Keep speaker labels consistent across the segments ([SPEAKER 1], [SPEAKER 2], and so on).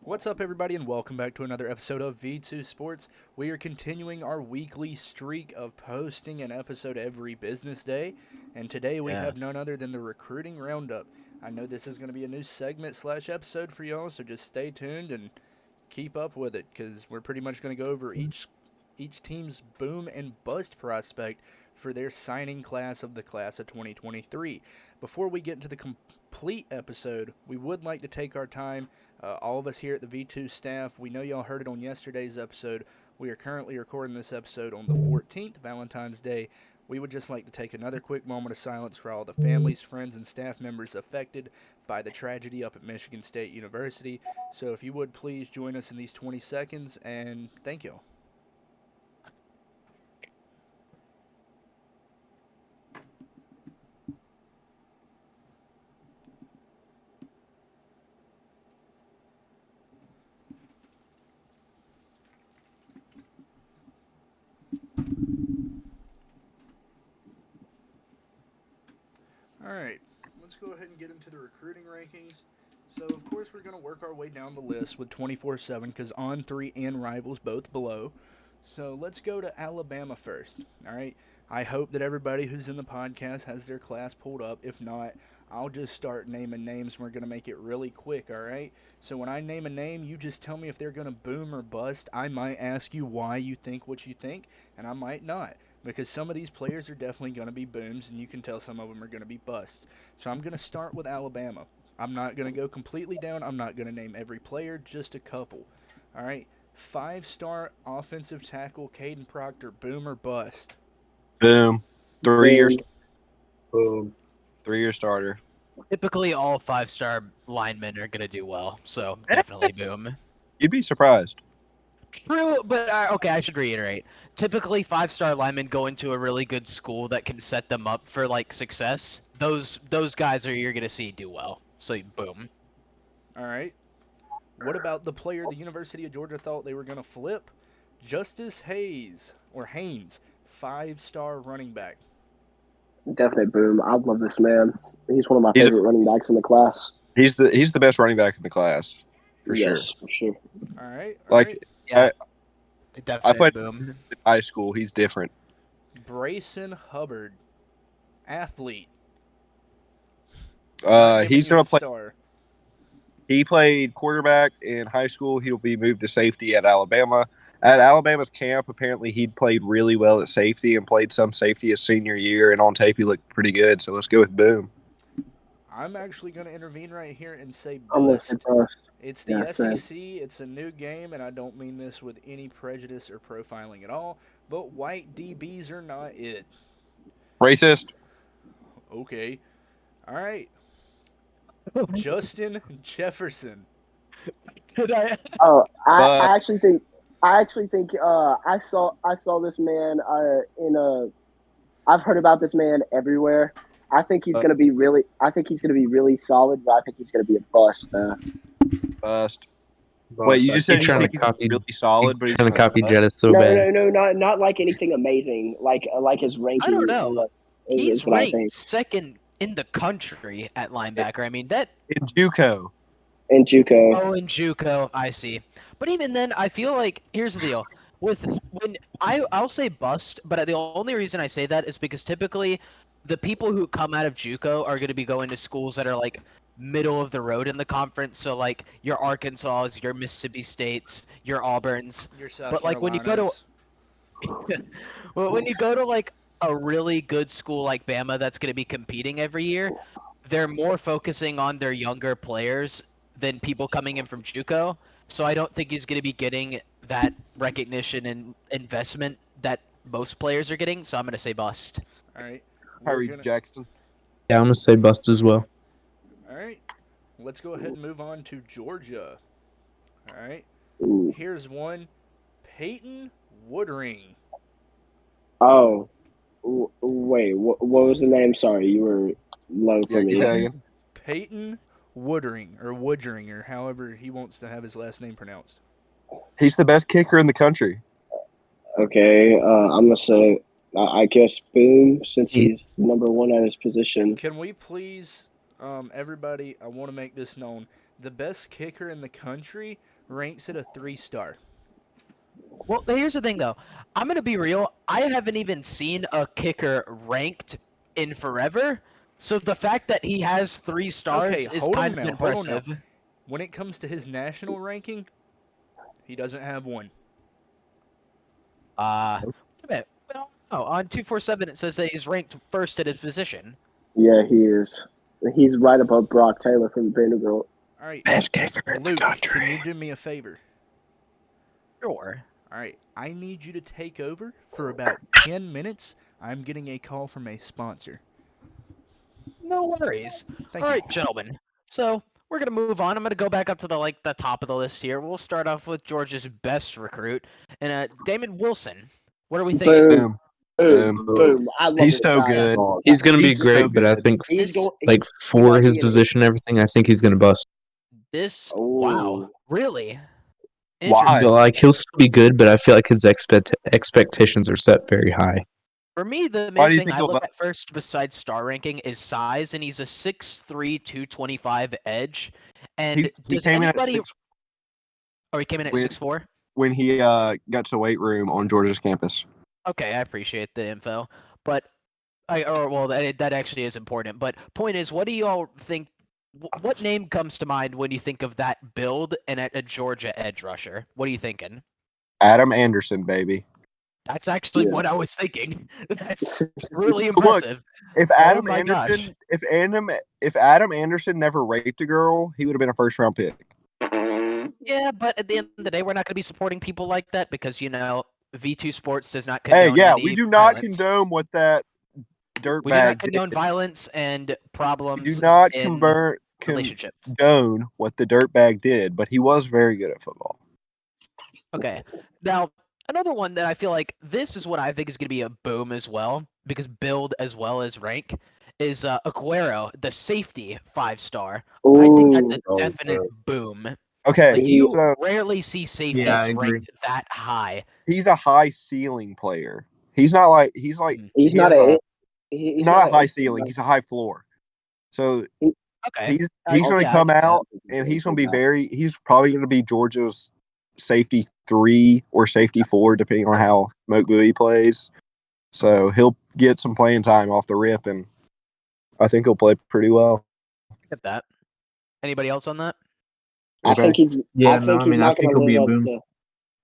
[SPEAKER 1] What's up, everybody, and welcome back to another episode of V2 Sports. We are continuing our weekly streak of posting an episode every business day, and today we
[SPEAKER 2] Yeah.
[SPEAKER 1] have none other than the Recruiting Roundup. I know this is going to be a new segment slash episode for y'all, so just stay tuned and keep up with it, because we're pretty much going to go over each team's boom and bust prospect for their signing class of the class of 2023. Before we get into the complete episode, we would like to take our time. All of us here at the V2 staff, we know y'all heard it on yesterday's episode. We are currently recording this episode on the 14th, Valentine's Day. We would just like to take another quick moment of silence for all the families, friends, and staff members affected by the tragedy up at Michigan State University. So if you would please join us in these 20 seconds, and thank you. All right, let's go ahead and get into the recruiting rankings. So, of course, we're going to work our way down the list with 24/7 because On3 and Rivals both below. So, let's go to Alabama first. All right, I hope that everybody who's in the podcast has their class pulled up. If not, I'll just start naming names. We're going to make it really quick, all right? So, when I name a name, you just tell me if they're going to boom or bust. I might ask you why you think what you think, and I might not because some of these players are definitely going to be booms, and you can tell some of them are going to be busts. So I'm going to start with Alabama. I'm not going to go completely down. I'm not going to name every player, just a couple. All right. 5-star offensive tackle Caden Proctor, boom or bust?
[SPEAKER 2] Boom. 3 years.
[SPEAKER 3] Boom.
[SPEAKER 2] 3-year starter.
[SPEAKER 4] Typically, all 5-star linemen are gonna do well, so definitely boom.
[SPEAKER 2] You'd be surprised.
[SPEAKER 4] True, but okay, I should reiterate. Typically, 5-star linemen go into a really good school that can set them up for like success. Those guys are you're gonna see do well. So boom.
[SPEAKER 1] All right. What about the player the University of Georgia thought they were going to flip? Justice Hayes, or Haynes, 5-star running back.
[SPEAKER 3] Definitely boom. I love this man. He's one of my
[SPEAKER 2] He's a-
[SPEAKER 3] favorite running backs in the class.
[SPEAKER 2] He's the best running back in the class, for sure.
[SPEAKER 3] Yes, for sure.
[SPEAKER 1] All right.
[SPEAKER 2] Like
[SPEAKER 4] Yeah,
[SPEAKER 2] I
[SPEAKER 4] definitely
[SPEAKER 2] played-
[SPEAKER 4] boom.
[SPEAKER 2] in high school, he's different.
[SPEAKER 1] Brayson Hubbard, athlete.
[SPEAKER 2] He's gonna play.
[SPEAKER 1] Star.
[SPEAKER 2] He played quarterback in high school. He'll be moved to safety at Alabama. At Alabama's camp, apparently he'd played really well at safety and played some safety his senior year. And on tape, he looked pretty good. So let's go with boom.
[SPEAKER 1] I'm actually going to intervene right here and say
[SPEAKER 3] I'm gonna
[SPEAKER 1] bust.
[SPEAKER 3] say bust.
[SPEAKER 1] It's the
[SPEAKER 3] Yeah, same.
[SPEAKER 1] SEC. It's a new game, and I don't mean this with any prejudice or profiling at all. But white DBs are not it.
[SPEAKER 2] Racist.
[SPEAKER 1] Okay. All right. Justin Jefferson.
[SPEAKER 4] Did I?
[SPEAKER 3] Oh,
[SPEAKER 2] But-
[SPEAKER 3] I actually think I saw this man in a. I've heard about this man everywhere. I think he's gonna be really. I think he's gonna be really solid, but I think he's gonna be a bust though.
[SPEAKER 2] Bust. Wait, you just said
[SPEAKER 5] He's
[SPEAKER 2] you
[SPEAKER 5] trying
[SPEAKER 2] think
[SPEAKER 5] to
[SPEAKER 2] he's
[SPEAKER 5] copy-
[SPEAKER 2] really solid, but he's
[SPEAKER 5] trying to
[SPEAKER 2] gonna
[SPEAKER 5] copy
[SPEAKER 2] bust?
[SPEAKER 5] Jettis so
[SPEAKER 3] No,
[SPEAKER 5] bad.
[SPEAKER 3] not like anything amazing. Like his ranking.
[SPEAKER 4] I don't know.
[SPEAKER 3] Is
[SPEAKER 4] He's
[SPEAKER 3] what I think.
[SPEAKER 4] ranked second in the country at linebacker. I mean that.
[SPEAKER 2] In JUCO.
[SPEAKER 3] And JUCO.
[SPEAKER 4] Oh, in JUCO, I see. But even then, I feel like here's the deal. I'll say bust, but the only reason I say that is because typically the people who come out of JUCO are going to be going to schools that are like middle of the road in the conference. So like your Arkansas, your Mississippi States, your Auburns.
[SPEAKER 1] Your South
[SPEAKER 4] But, like, when you go to-
[SPEAKER 1] Carolinas.
[SPEAKER 4] Well, when you go to like a really good school like Bama that's going to be competing every year, they're more focusing on their younger players than people coming in from JUCO. So I don't think he's going to be getting that recognition and investment that most players are getting. So I'm going to say bust.
[SPEAKER 1] All right.
[SPEAKER 2] Harry
[SPEAKER 1] We're gonna-
[SPEAKER 2] Jackson.
[SPEAKER 5] Yeah, I'm gonna say bust as well.
[SPEAKER 1] All right. Let's go ahead and move on to Georgia. All right.
[SPEAKER 3] Ooh.
[SPEAKER 1] Here's one. Peyton Woodring.
[SPEAKER 3] Oh, wait. What was the name? Sorry, you were low for
[SPEAKER 2] Yeah,
[SPEAKER 3] me.
[SPEAKER 2] Italian.
[SPEAKER 1] Peyton Woodring, or Woodring, or however he wants to have his last name pronounced.
[SPEAKER 2] He's the best kicker in the country.
[SPEAKER 3] Okay, I'm gonna say, I guess boom, since he's number one at his position.
[SPEAKER 1] Can we please, everybody, I want to make this known. The best kicker in the country ranks at a 3-star.
[SPEAKER 4] Well, here's the thing, though. I'm gonna be real. I haven't even seen a kicker ranked in forever. So the fact that he has 3 stars
[SPEAKER 1] Okay,
[SPEAKER 4] is
[SPEAKER 1] hold
[SPEAKER 4] kind
[SPEAKER 1] on
[SPEAKER 4] of
[SPEAKER 1] now. Hold on
[SPEAKER 4] impressive.
[SPEAKER 1] now. When it comes to his national ranking, he doesn't have one.
[SPEAKER 4] Wait a minute. Well, no, on 247 it says that he's ranked first at his position.
[SPEAKER 3] Yeah, he is. He's right above Brock Taylor from Vanderbilt.
[SPEAKER 1] All right,
[SPEAKER 2] Best kicker in the
[SPEAKER 1] Luke,
[SPEAKER 2] country.
[SPEAKER 1] can you do me a favor?
[SPEAKER 4] Sure.
[SPEAKER 1] All right, I need you to take over for about 10 minutes. I'm getting a call from a sponsor.
[SPEAKER 4] No worries.
[SPEAKER 1] Thank
[SPEAKER 4] All
[SPEAKER 1] you.
[SPEAKER 4] right, gentlemen. So we're gonna move on. I'm gonna go back up to the top of the list here. We'll start off with Georgia's best recruit, and Damon Wilson. What are we thinking?
[SPEAKER 3] Boom,
[SPEAKER 2] Boom.
[SPEAKER 3] boom, boom. I love
[SPEAKER 2] He's
[SPEAKER 3] this
[SPEAKER 2] so
[SPEAKER 3] guy.
[SPEAKER 2] good.
[SPEAKER 5] He's going to be
[SPEAKER 2] He's so
[SPEAKER 5] great, but I
[SPEAKER 2] good.
[SPEAKER 5] think
[SPEAKER 3] He's going.
[SPEAKER 5] like for
[SPEAKER 3] might
[SPEAKER 5] his
[SPEAKER 3] be an-
[SPEAKER 5] position and everything, I think he's going to bust.
[SPEAKER 4] Wow,
[SPEAKER 3] Oh.
[SPEAKER 4] really?
[SPEAKER 2] Why?
[SPEAKER 5] But, like he'll still be good, but I feel like his expectations are set very high.
[SPEAKER 4] For me, the
[SPEAKER 2] Why
[SPEAKER 4] main
[SPEAKER 2] do you
[SPEAKER 4] thing
[SPEAKER 2] think
[SPEAKER 4] I
[SPEAKER 2] he'll
[SPEAKER 4] look
[SPEAKER 2] bu-
[SPEAKER 4] at first besides star ranking is size, and he's a 6'3", 225 edge. And
[SPEAKER 2] He
[SPEAKER 4] does
[SPEAKER 2] came
[SPEAKER 4] anybody?
[SPEAKER 2] in at 6
[SPEAKER 4] Oh, he came in at
[SPEAKER 2] when
[SPEAKER 4] 6'4"?
[SPEAKER 2] when he got to the weight room on Georgia's campus.
[SPEAKER 4] Okay, I appreciate the info, but that actually is important. But point is, what do you all think? What name comes to mind when you think of that build and a Georgia edge rusher? What are you thinking?
[SPEAKER 2] Adam Anderson, baby.
[SPEAKER 4] That's actually
[SPEAKER 3] Yeah.
[SPEAKER 4] what I was thinking. That's really
[SPEAKER 2] Look,
[SPEAKER 4] impressive.
[SPEAKER 2] If
[SPEAKER 4] Oh
[SPEAKER 2] Adam
[SPEAKER 4] my gosh.
[SPEAKER 2] Anderson, if Adam Anderson never raped a girl, he would have been a first-round pick.
[SPEAKER 4] Yeah, but at the end of the day, we're not going to be supporting people like that because V2 Sports does not
[SPEAKER 2] Hey,
[SPEAKER 4] condone
[SPEAKER 2] yeah,
[SPEAKER 4] any
[SPEAKER 2] we do not
[SPEAKER 4] violence.
[SPEAKER 2] condone what that dirtbag
[SPEAKER 4] We do not
[SPEAKER 2] did.
[SPEAKER 4] condone violence and problems.
[SPEAKER 2] We do not
[SPEAKER 4] in relationships.
[SPEAKER 2] condone what the dirtbag did, but he was very good at football.
[SPEAKER 4] Okay. Now, another one that I feel like this is what I think is going to be a boom as well, because build as well as rank, is Aguero, the safety 5-star. I think that's a definite boom.
[SPEAKER 2] Okay,
[SPEAKER 4] Like, you
[SPEAKER 2] so
[SPEAKER 4] rarely see safeties
[SPEAKER 5] I agree.
[SPEAKER 4] ranked that high.
[SPEAKER 2] he's a high ceiling player. He's not like
[SPEAKER 3] He's
[SPEAKER 2] he
[SPEAKER 3] not
[SPEAKER 2] has
[SPEAKER 3] a. He's
[SPEAKER 2] not a high
[SPEAKER 3] a-
[SPEAKER 2] ceiling. He's a high floor. So
[SPEAKER 4] Okay.
[SPEAKER 2] he's
[SPEAKER 4] Oh,
[SPEAKER 2] going to
[SPEAKER 4] yeah,
[SPEAKER 2] come
[SPEAKER 4] I get that.
[SPEAKER 2] out and he's going to be he's probably going to be Georgia's safety 3 or safety 4, depending on how Smoke Bowie plays. So he'll get some playing time off the rip, and I think he'll play pretty well.
[SPEAKER 4] Get that. Anybody else on that?
[SPEAKER 3] I think he's.
[SPEAKER 5] Yeah,
[SPEAKER 3] I think he's not going to
[SPEAKER 5] he'll be
[SPEAKER 3] live
[SPEAKER 5] a
[SPEAKER 3] up
[SPEAKER 5] boom.
[SPEAKER 3] to.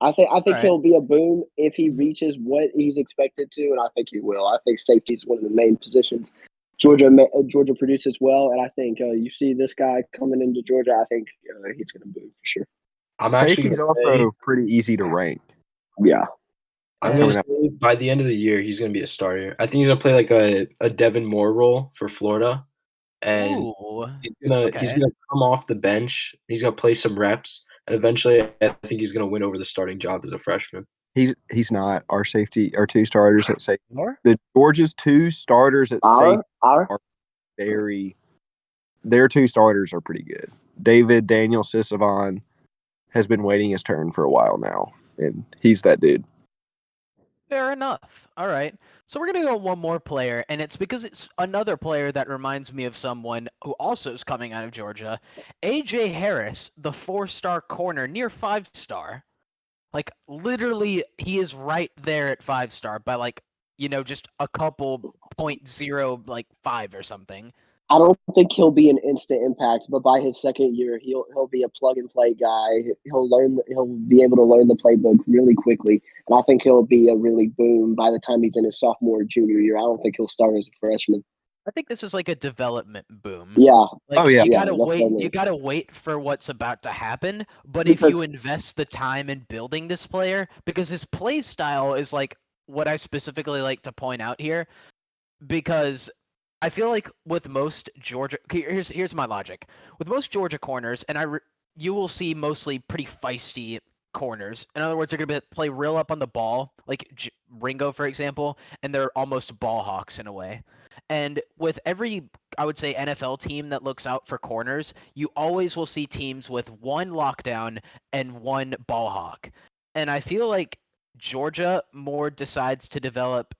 [SPEAKER 3] I think
[SPEAKER 4] Alright.
[SPEAKER 3] he'll be a boom if he reaches what he's expected to, and I think he will. I think safety is one of the main positions Georgia produces well, and I think you see this guy coming into Georgia. I think he's going to boom for sure.
[SPEAKER 6] I'm actually
[SPEAKER 2] Safety's
[SPEAKER 6] gonna say,
[SPEAKER 2] also pretty easy to rank.
[SPEAKER 3] Yeah,
[SPEAKER 6] I'm going to say by the end of the year he's going to be a starter. I think he's going to play like a Devin Moore role for Florida, and
[SPEAKER 4] Ooh.
[SPEAKER 6] he's gonna come off the bench. He's gonna play some reps, and eventually, I think he's gonna win over the starting job as a freshman.
[SPEAKER 2] He's not our safety. Our 2 starters at safety.
[SPEAKER 4] More?
[SPEAKER 2] The Georgia's 2 starters at safety are very. Their 2 starters are pretty good. David Daniel Sisavon has been waiting his turn for a while now, and he's that dude.
[SPEAKER 4] Fair enough. All right. So we're going to go one more player, and it's because it's another player that reminds me of someone who also is coming out of Georgia. A.J. Harris, the 4-star corner, near 5-star. Like, literally, he is right there at 5-star by, just a couple .05 or something.
[SPEAKER 3] I don't think he'll be an instant impact, but by his second year, he'll be a plug and play guy. He'll be able to learn the playbook really quickly, and I think he'll be a really boom by the time he's in his sophomore or junior year. I don't think he'll start as a freshman.
[SPEAKER 4] I think this is like a development boom.
[SPEAKER 3] Yeah.
[SPEAKER 4] You gotta wait. You gotta wait for what's about to happen. But if you invest the time in building this player, because his play style is like what I specifically like to point out here, because I feel like with most Georgia, here's my logic. With most Georgia corners, and you will see mostly pretty feisty corners. In other words, they're gonna play real up on the ball, like Ringo, for example, and they're almost ball hawks in a way. And with every, I would say, NFL team that looks out for corners, you always will see teams with one lockdown and one ball hawk. And I feel like Georgia more decides to develop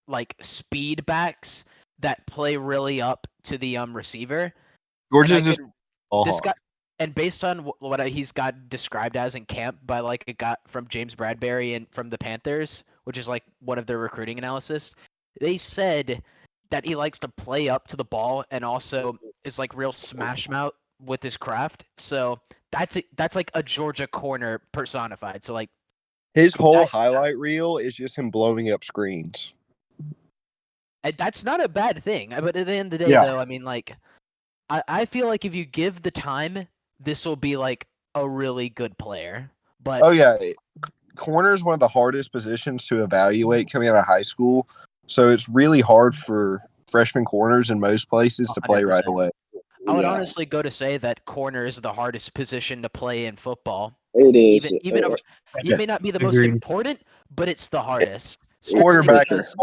[SPEAKER 4] like speed backs that play really up to the receiver.
[SPEAKER 2] Georgia's just ball
[SPEAKER 4] this
[SPEAKER 2] hawk.
[SPEAKER 4] guy, and based on what he's got described as in camp by like it got from James Bradbury and from the Panthers, which is like one of their recruiting analysis, they said that he likes to play up to the ball and also is like real smash mouth with his craft. So that's like a Georgia corner personified. So like
[SPEAKER 2] His whole
[SPEAKER 4] that,
[SPEAKER 2] highlight reel is just him blowing up screens.
[SPEAKER 4] and that's not a bad thing. But at the end of the day,
[SPEAKER 2] Yeah.
[SPEAKER 4] though, I mean, like I feel like if you give the time, this will be like a really good player. But
[SPEAKER 2] Oh yeah, corner is one of the hardest positions to evaluate coming out of high school. So it's really hard for freshman corners in most places to play right
[SPEAKER 4] 100%.
[SPEAKER 2] away.
[SPEAKER 4] I would
[SPEAKER 3] Yeah.
[SPEAKER 4] honestly go to say that corner is the hardest position to play in football.
[SPEAKER 3] It is.
[SPEAKER 4] Even over, it may not be the most
[SPEAKER 5] Agreed.
[SPEAKER 4] important, but it's the hardest.
[SPEAKER 2] Quarterback
[SPEAKER 3] sure.
[SPEAKER 2] is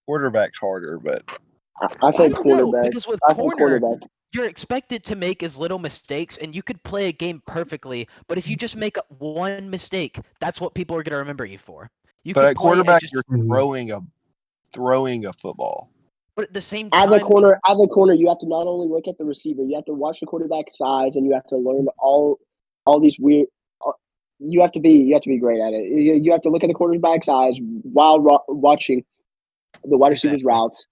[SPEAKER 2] quarterback's harder, but
[SPEAKER 3] I
[SPEAKER 4] I
[SPEAKER 3] think
[SPEAKER 4] don't know,
[SPEAKER 3] quarterback.
[SPEAKER 4] because with
[SPEAKER 3] I think
[SPEAKER 4] corner,
[SPEAKER 3] quarterback.
[SPEAKER 4] you're expected to make as little mistakes, and you could play a game perfectly. But if you just make one mistake, that's what people are going to remember you for. You
[SPEAKER 2] but
[SPEAKER 4] could
[SPEAKER 2] at
[SPEAKER 4] play and
[SPEAKER 2] quarterback
[SPEAKER 4] just,
[SPEAKER 2] you're throwing a football.
[SPEAKER 4] but at the same
[SPEAKER 3] As a
[SPEAKER 4] time,
[SPEAKER 3] corner, you have to not only look at the receiver, you have to watch the quarterback size, and you have to learn all these weird. You have to be great at it. You have to look at the quarterback's eyes while watching the wide receiver's
[SPEAKER 4] Exactly.
[SPEAKER 3] routes.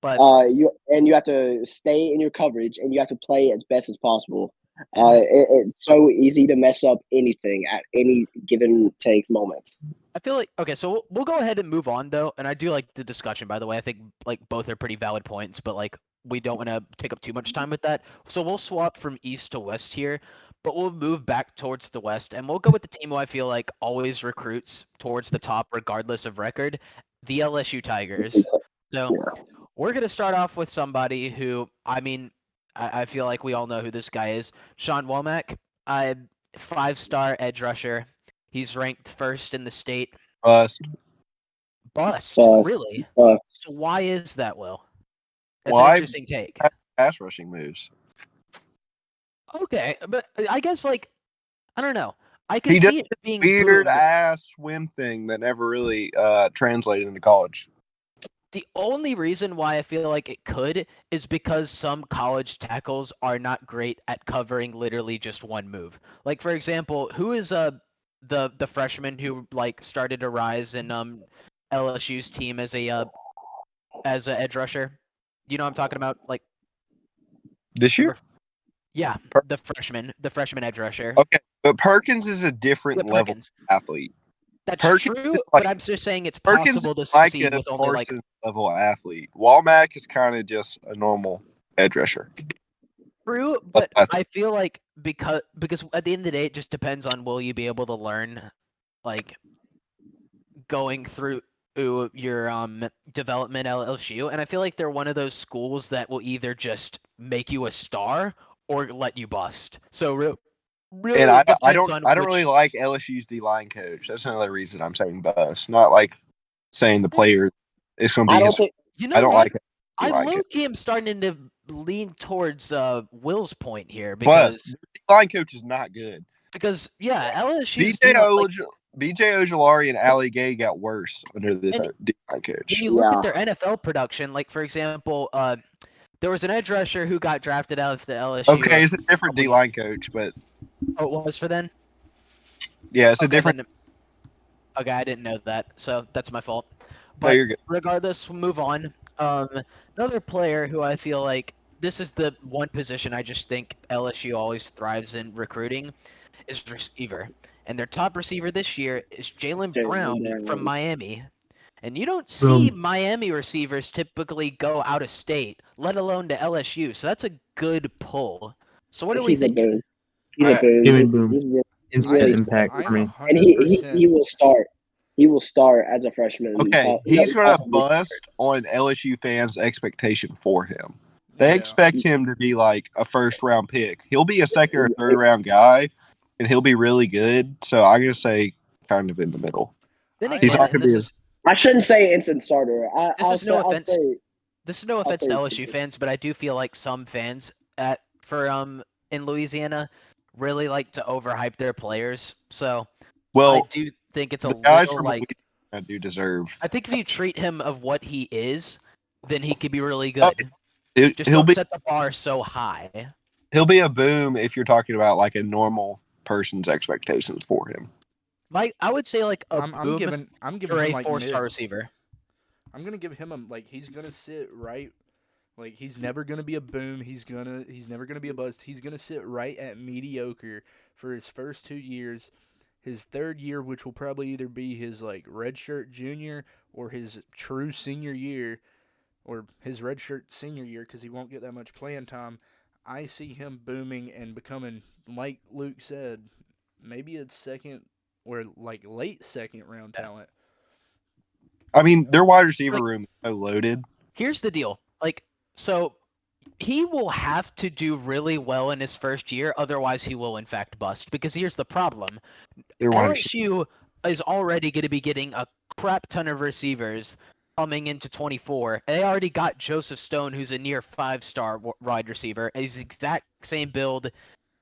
[SPEAKER 4] but
[SPEAKER 3] You have to stay in your coverage, and you have to play as best as possible. It's so easy to mess up anything at any given take moment.
[SPEAKER 4] I feel like okay, so we'll go ahead and move on though, and I do like the discussion. By the way, I think like both are pretty valid points, but like we don't want to take up too much time with that. So we'll swap from east to west here, but we'll move back towards the west, and we'll go with the team who I feel like always recruits towards the top regardless of record, the LSU Tigers. So
[SPEAKER 3] Yeah.
[SPEAKER 4] we're gonna start off with somebody who I mean I feel like we all know who this guy is, Sean Womack. 5-star edge rusher. He's ranked first in the state.
[SPEAKER 2] Bust.
[SPEAKER 4] Bust,
[SPEAKER 3] Bust.
[SPEAKER 4] really?
[SPEAKER 3] Bust.
[SPEAKER 4] So why is that, Will? That's
[SPEAKER 2] Well,
[SPEAKER 4] an
[SPEAKER 2] I
[SPEAKER 4] interesting take.
[SPEAKER 2] pass rushing moves.
[SPEAKER 4] Okay, but I guess like I don't know. I can
[SPEAKER 2] He does
[SPEAKER 4] see it being
[SPEAKER 2] weird
[SPEAKER 4] boom.
[SPEAKER 2] ass swim thing that never really translated into college.
[SPEAKER 4] The only reason why I feel like it could is because some college tackles are not great at covering literally just one move. Like for example, who is the freshman who like started to rise in LSU's team as a edge rusher? You know what I'm talking about? Like
[SPEAKER 2] This year?
[SPEAKER 4] number yeah, the freshman edge rusher.
[SPEAKER 2] Okay, but Perkins is a different
[SPEAKER 4] Yeah,
[SPEAKER 2] level
[SPEAKER 4] Perkins.
[SPEAKER 2] athlete.
[SPEAKER 4] That's
[SPEAKER 2] Perkins
[SPEAKER 4] true,
[SPEAKER 2] is like-
[SPEAKER 4] but I'm just saying it's
[SPEAKER 2] Perkins
[SPEAKER 4] possible to
[SPEAKER 2] is like
[SPEAKER 4] succeed
[SPEAKER 2] a
[SPEAKER 4] with only like
[SPEAKER 2] Parsons level athlete. Walmack is kind of just a normal edge rusher.
[SPEAKER 4] true, but I feel like because at the end of the day, it just depends on will you be able to learn, like going through your development at LSU, and I feel like they're one of those schools that will either just make you a star or let you bust. So really,
[SPEAKER 2] And I
[SPEAKER 4] depends
[SPEAKER 2] don't
[SPEAKER 4] on
[SPEAKER 2] really
[SPEAKER 4] which.
[SPEAKER 2] like LSU's D line coach. That's another reason I'm saying bust. Not like saying the player is going to be
[SPEAKER 3] I don't
[SPEAKER 2] his.
[SPEAKER 3] think.
[SPEAKER 4] You know
[SPEAKER 2] I don't
[SPEAKER 4] what?
[SPEAKER 2] like it.
[SPEAKER 4] I
[SPEAKER 2] like it.
[SPEAKER 4] low-key am starting to lean towards Will's point here
[SPEAKER 2] Bust.
[SPEAKER 4] because
[SPEAKER 2] The line coach is not good.
[SPEAKER 4] yeah, LSU's
[SPEAKER 2] BJ
[SPEAKER 4] like,
[SPEAKER 2] Ojulari and Ali Gay got worse under this
[SPEAKER 4] And-
[SPEAKER 2] D line coach.
[SPEAKER 4] when you look
[SPEAKER 3] Yeah.
[SPEAKER 4] at their NFL production, like for example, there was an edge rusher who got drafted out of the LSU.
[SPEAKER 2] Okay, it's a different D line coach, but
[SPEAKER 4] Oh, it was for then?
[SPEAKER 2] yeah, it's a
[SPEAKER 4] Okay,
[SPEAKER 2] different.
[SPEAKER 4] then- okay, I didn't know that, so that's my fault.
[SPEAKER 2] No,
[SPEAKER 4] But
[SPEAKER 2] you're good.
[SPEAKER 4] regardless, we'll move on. Another player who I feel like this is the one position I just think LSU always thrives in recruiting is receiver. And their top receiver this year is Jalen Brown from Miami. And you don't see Miami receivers typically go out of state, let alone to LSU. So that's a good pull. So what do we
[SPEAKER 3] He's a
[SPEAKER 4] think? Here?
[SPEAKER 3] boom. He's a
[SPEAKER 6] I-
[SPEAKER 3] boom.
[SPEAKER 5] Even boom.
[SPEAKER 3] He's really,
[SPEAKER 5] Instant
[SPEAKER 3] really
[SPEAKER 5] impact
[SPEAKER 1] I'm
[SPEAKER 5] for me.
[SPEAKER 3] and
[SPEAKER 1] 100%.
[SPEAKER 3] he will start. He will start as a freshman.
[SPEAKER 2] Okay, he's going to bust on LSU fans' expectation for him. They
[SPEAKER 1] Yeah.
[SPEAKER 2] expect him to be like a first round pick. He'll be a second or third round guy, and he'll be really good. So I'm going to say kind of in the middle.
[SPEAKER 4] Then
[SPEAKER 1] I-
[SPEAKER 4] again,
[SPEAKER 2] He's not
[SPEAKER 4] and
[SPEAKER 2] going to be.
[SPEAKER 3] I shouldn't say instant starter.
[SPEAKER 4] This is no offense.
[SPEAKER 3] Say,
[SPEAKER 4] This is no offense to
[SPEAKER 3] say-
[SPEAKER 4] LSU fans, but I do feel like some fans in Louisiana really like to overhype their players. So I
[SPEAKER 2] Well,
[SPEAKER 4] do think it's a
[SPEAKER 2] the guys
[SPEAKER 4] little
[SPEAKER 2] from
[SPEAKER 4] like
[SPEAKER 2] Louisiana do deserve.
[SPEAKER 4] I think if you treat him of what he is, then he could be really good. Just
[SPEAKER 2] He'll
[SPEAKER 4] don't
[SPEAKER 2] be
[SPEAKER 4] set the bar so high.
[SPEAKER 2] He'll be a boom if you're talking about like a normal person's expectations for him.
[SPEAKER 4] I would say like a
[SPEAKER 1] I'm
[SPEAKER 4] boom
[SPEAKER 1] giving
[SPEAKER 4] for
[SPEAKER 1] him
[SPEAKER 4] a
[SPEAKER 1] like
[SPEAKER 4] 4-star
[SPEAKER 1] mid.
[SPEAKER 4] receiver.
[SPEAKER 1] I'm gonna give him he's gonna sit right. Like he's never gonna be a boom. He's never gonna be a bust. He's gonna sit right at mediocre for his first 2 years. His third year, which will probably either be his like redshirt junior or his true senior year, or his redshirt senior year, because he won't get that much playing time. I see him booming and becoming, like Luke said, maybe a second or like late second round talent.
[SPEAKER 2] I mean, their wide receiver
[SPEAKER 4] Like-
[SPEAKER 2] room is so loaded.
[SPEAKER 4] Here's the deal. Like, so he will have to do really well in his first year, otherwise he will in fact bust. Because here's the problem:
[SPEAKER 2] Their wide receiver.
[SPEAKER 4] LSU is already going to be getting a crap ton of receivers coming into 24. They already got Joseph Stone, who's a near 5-star wide receiver. He's the exact same build,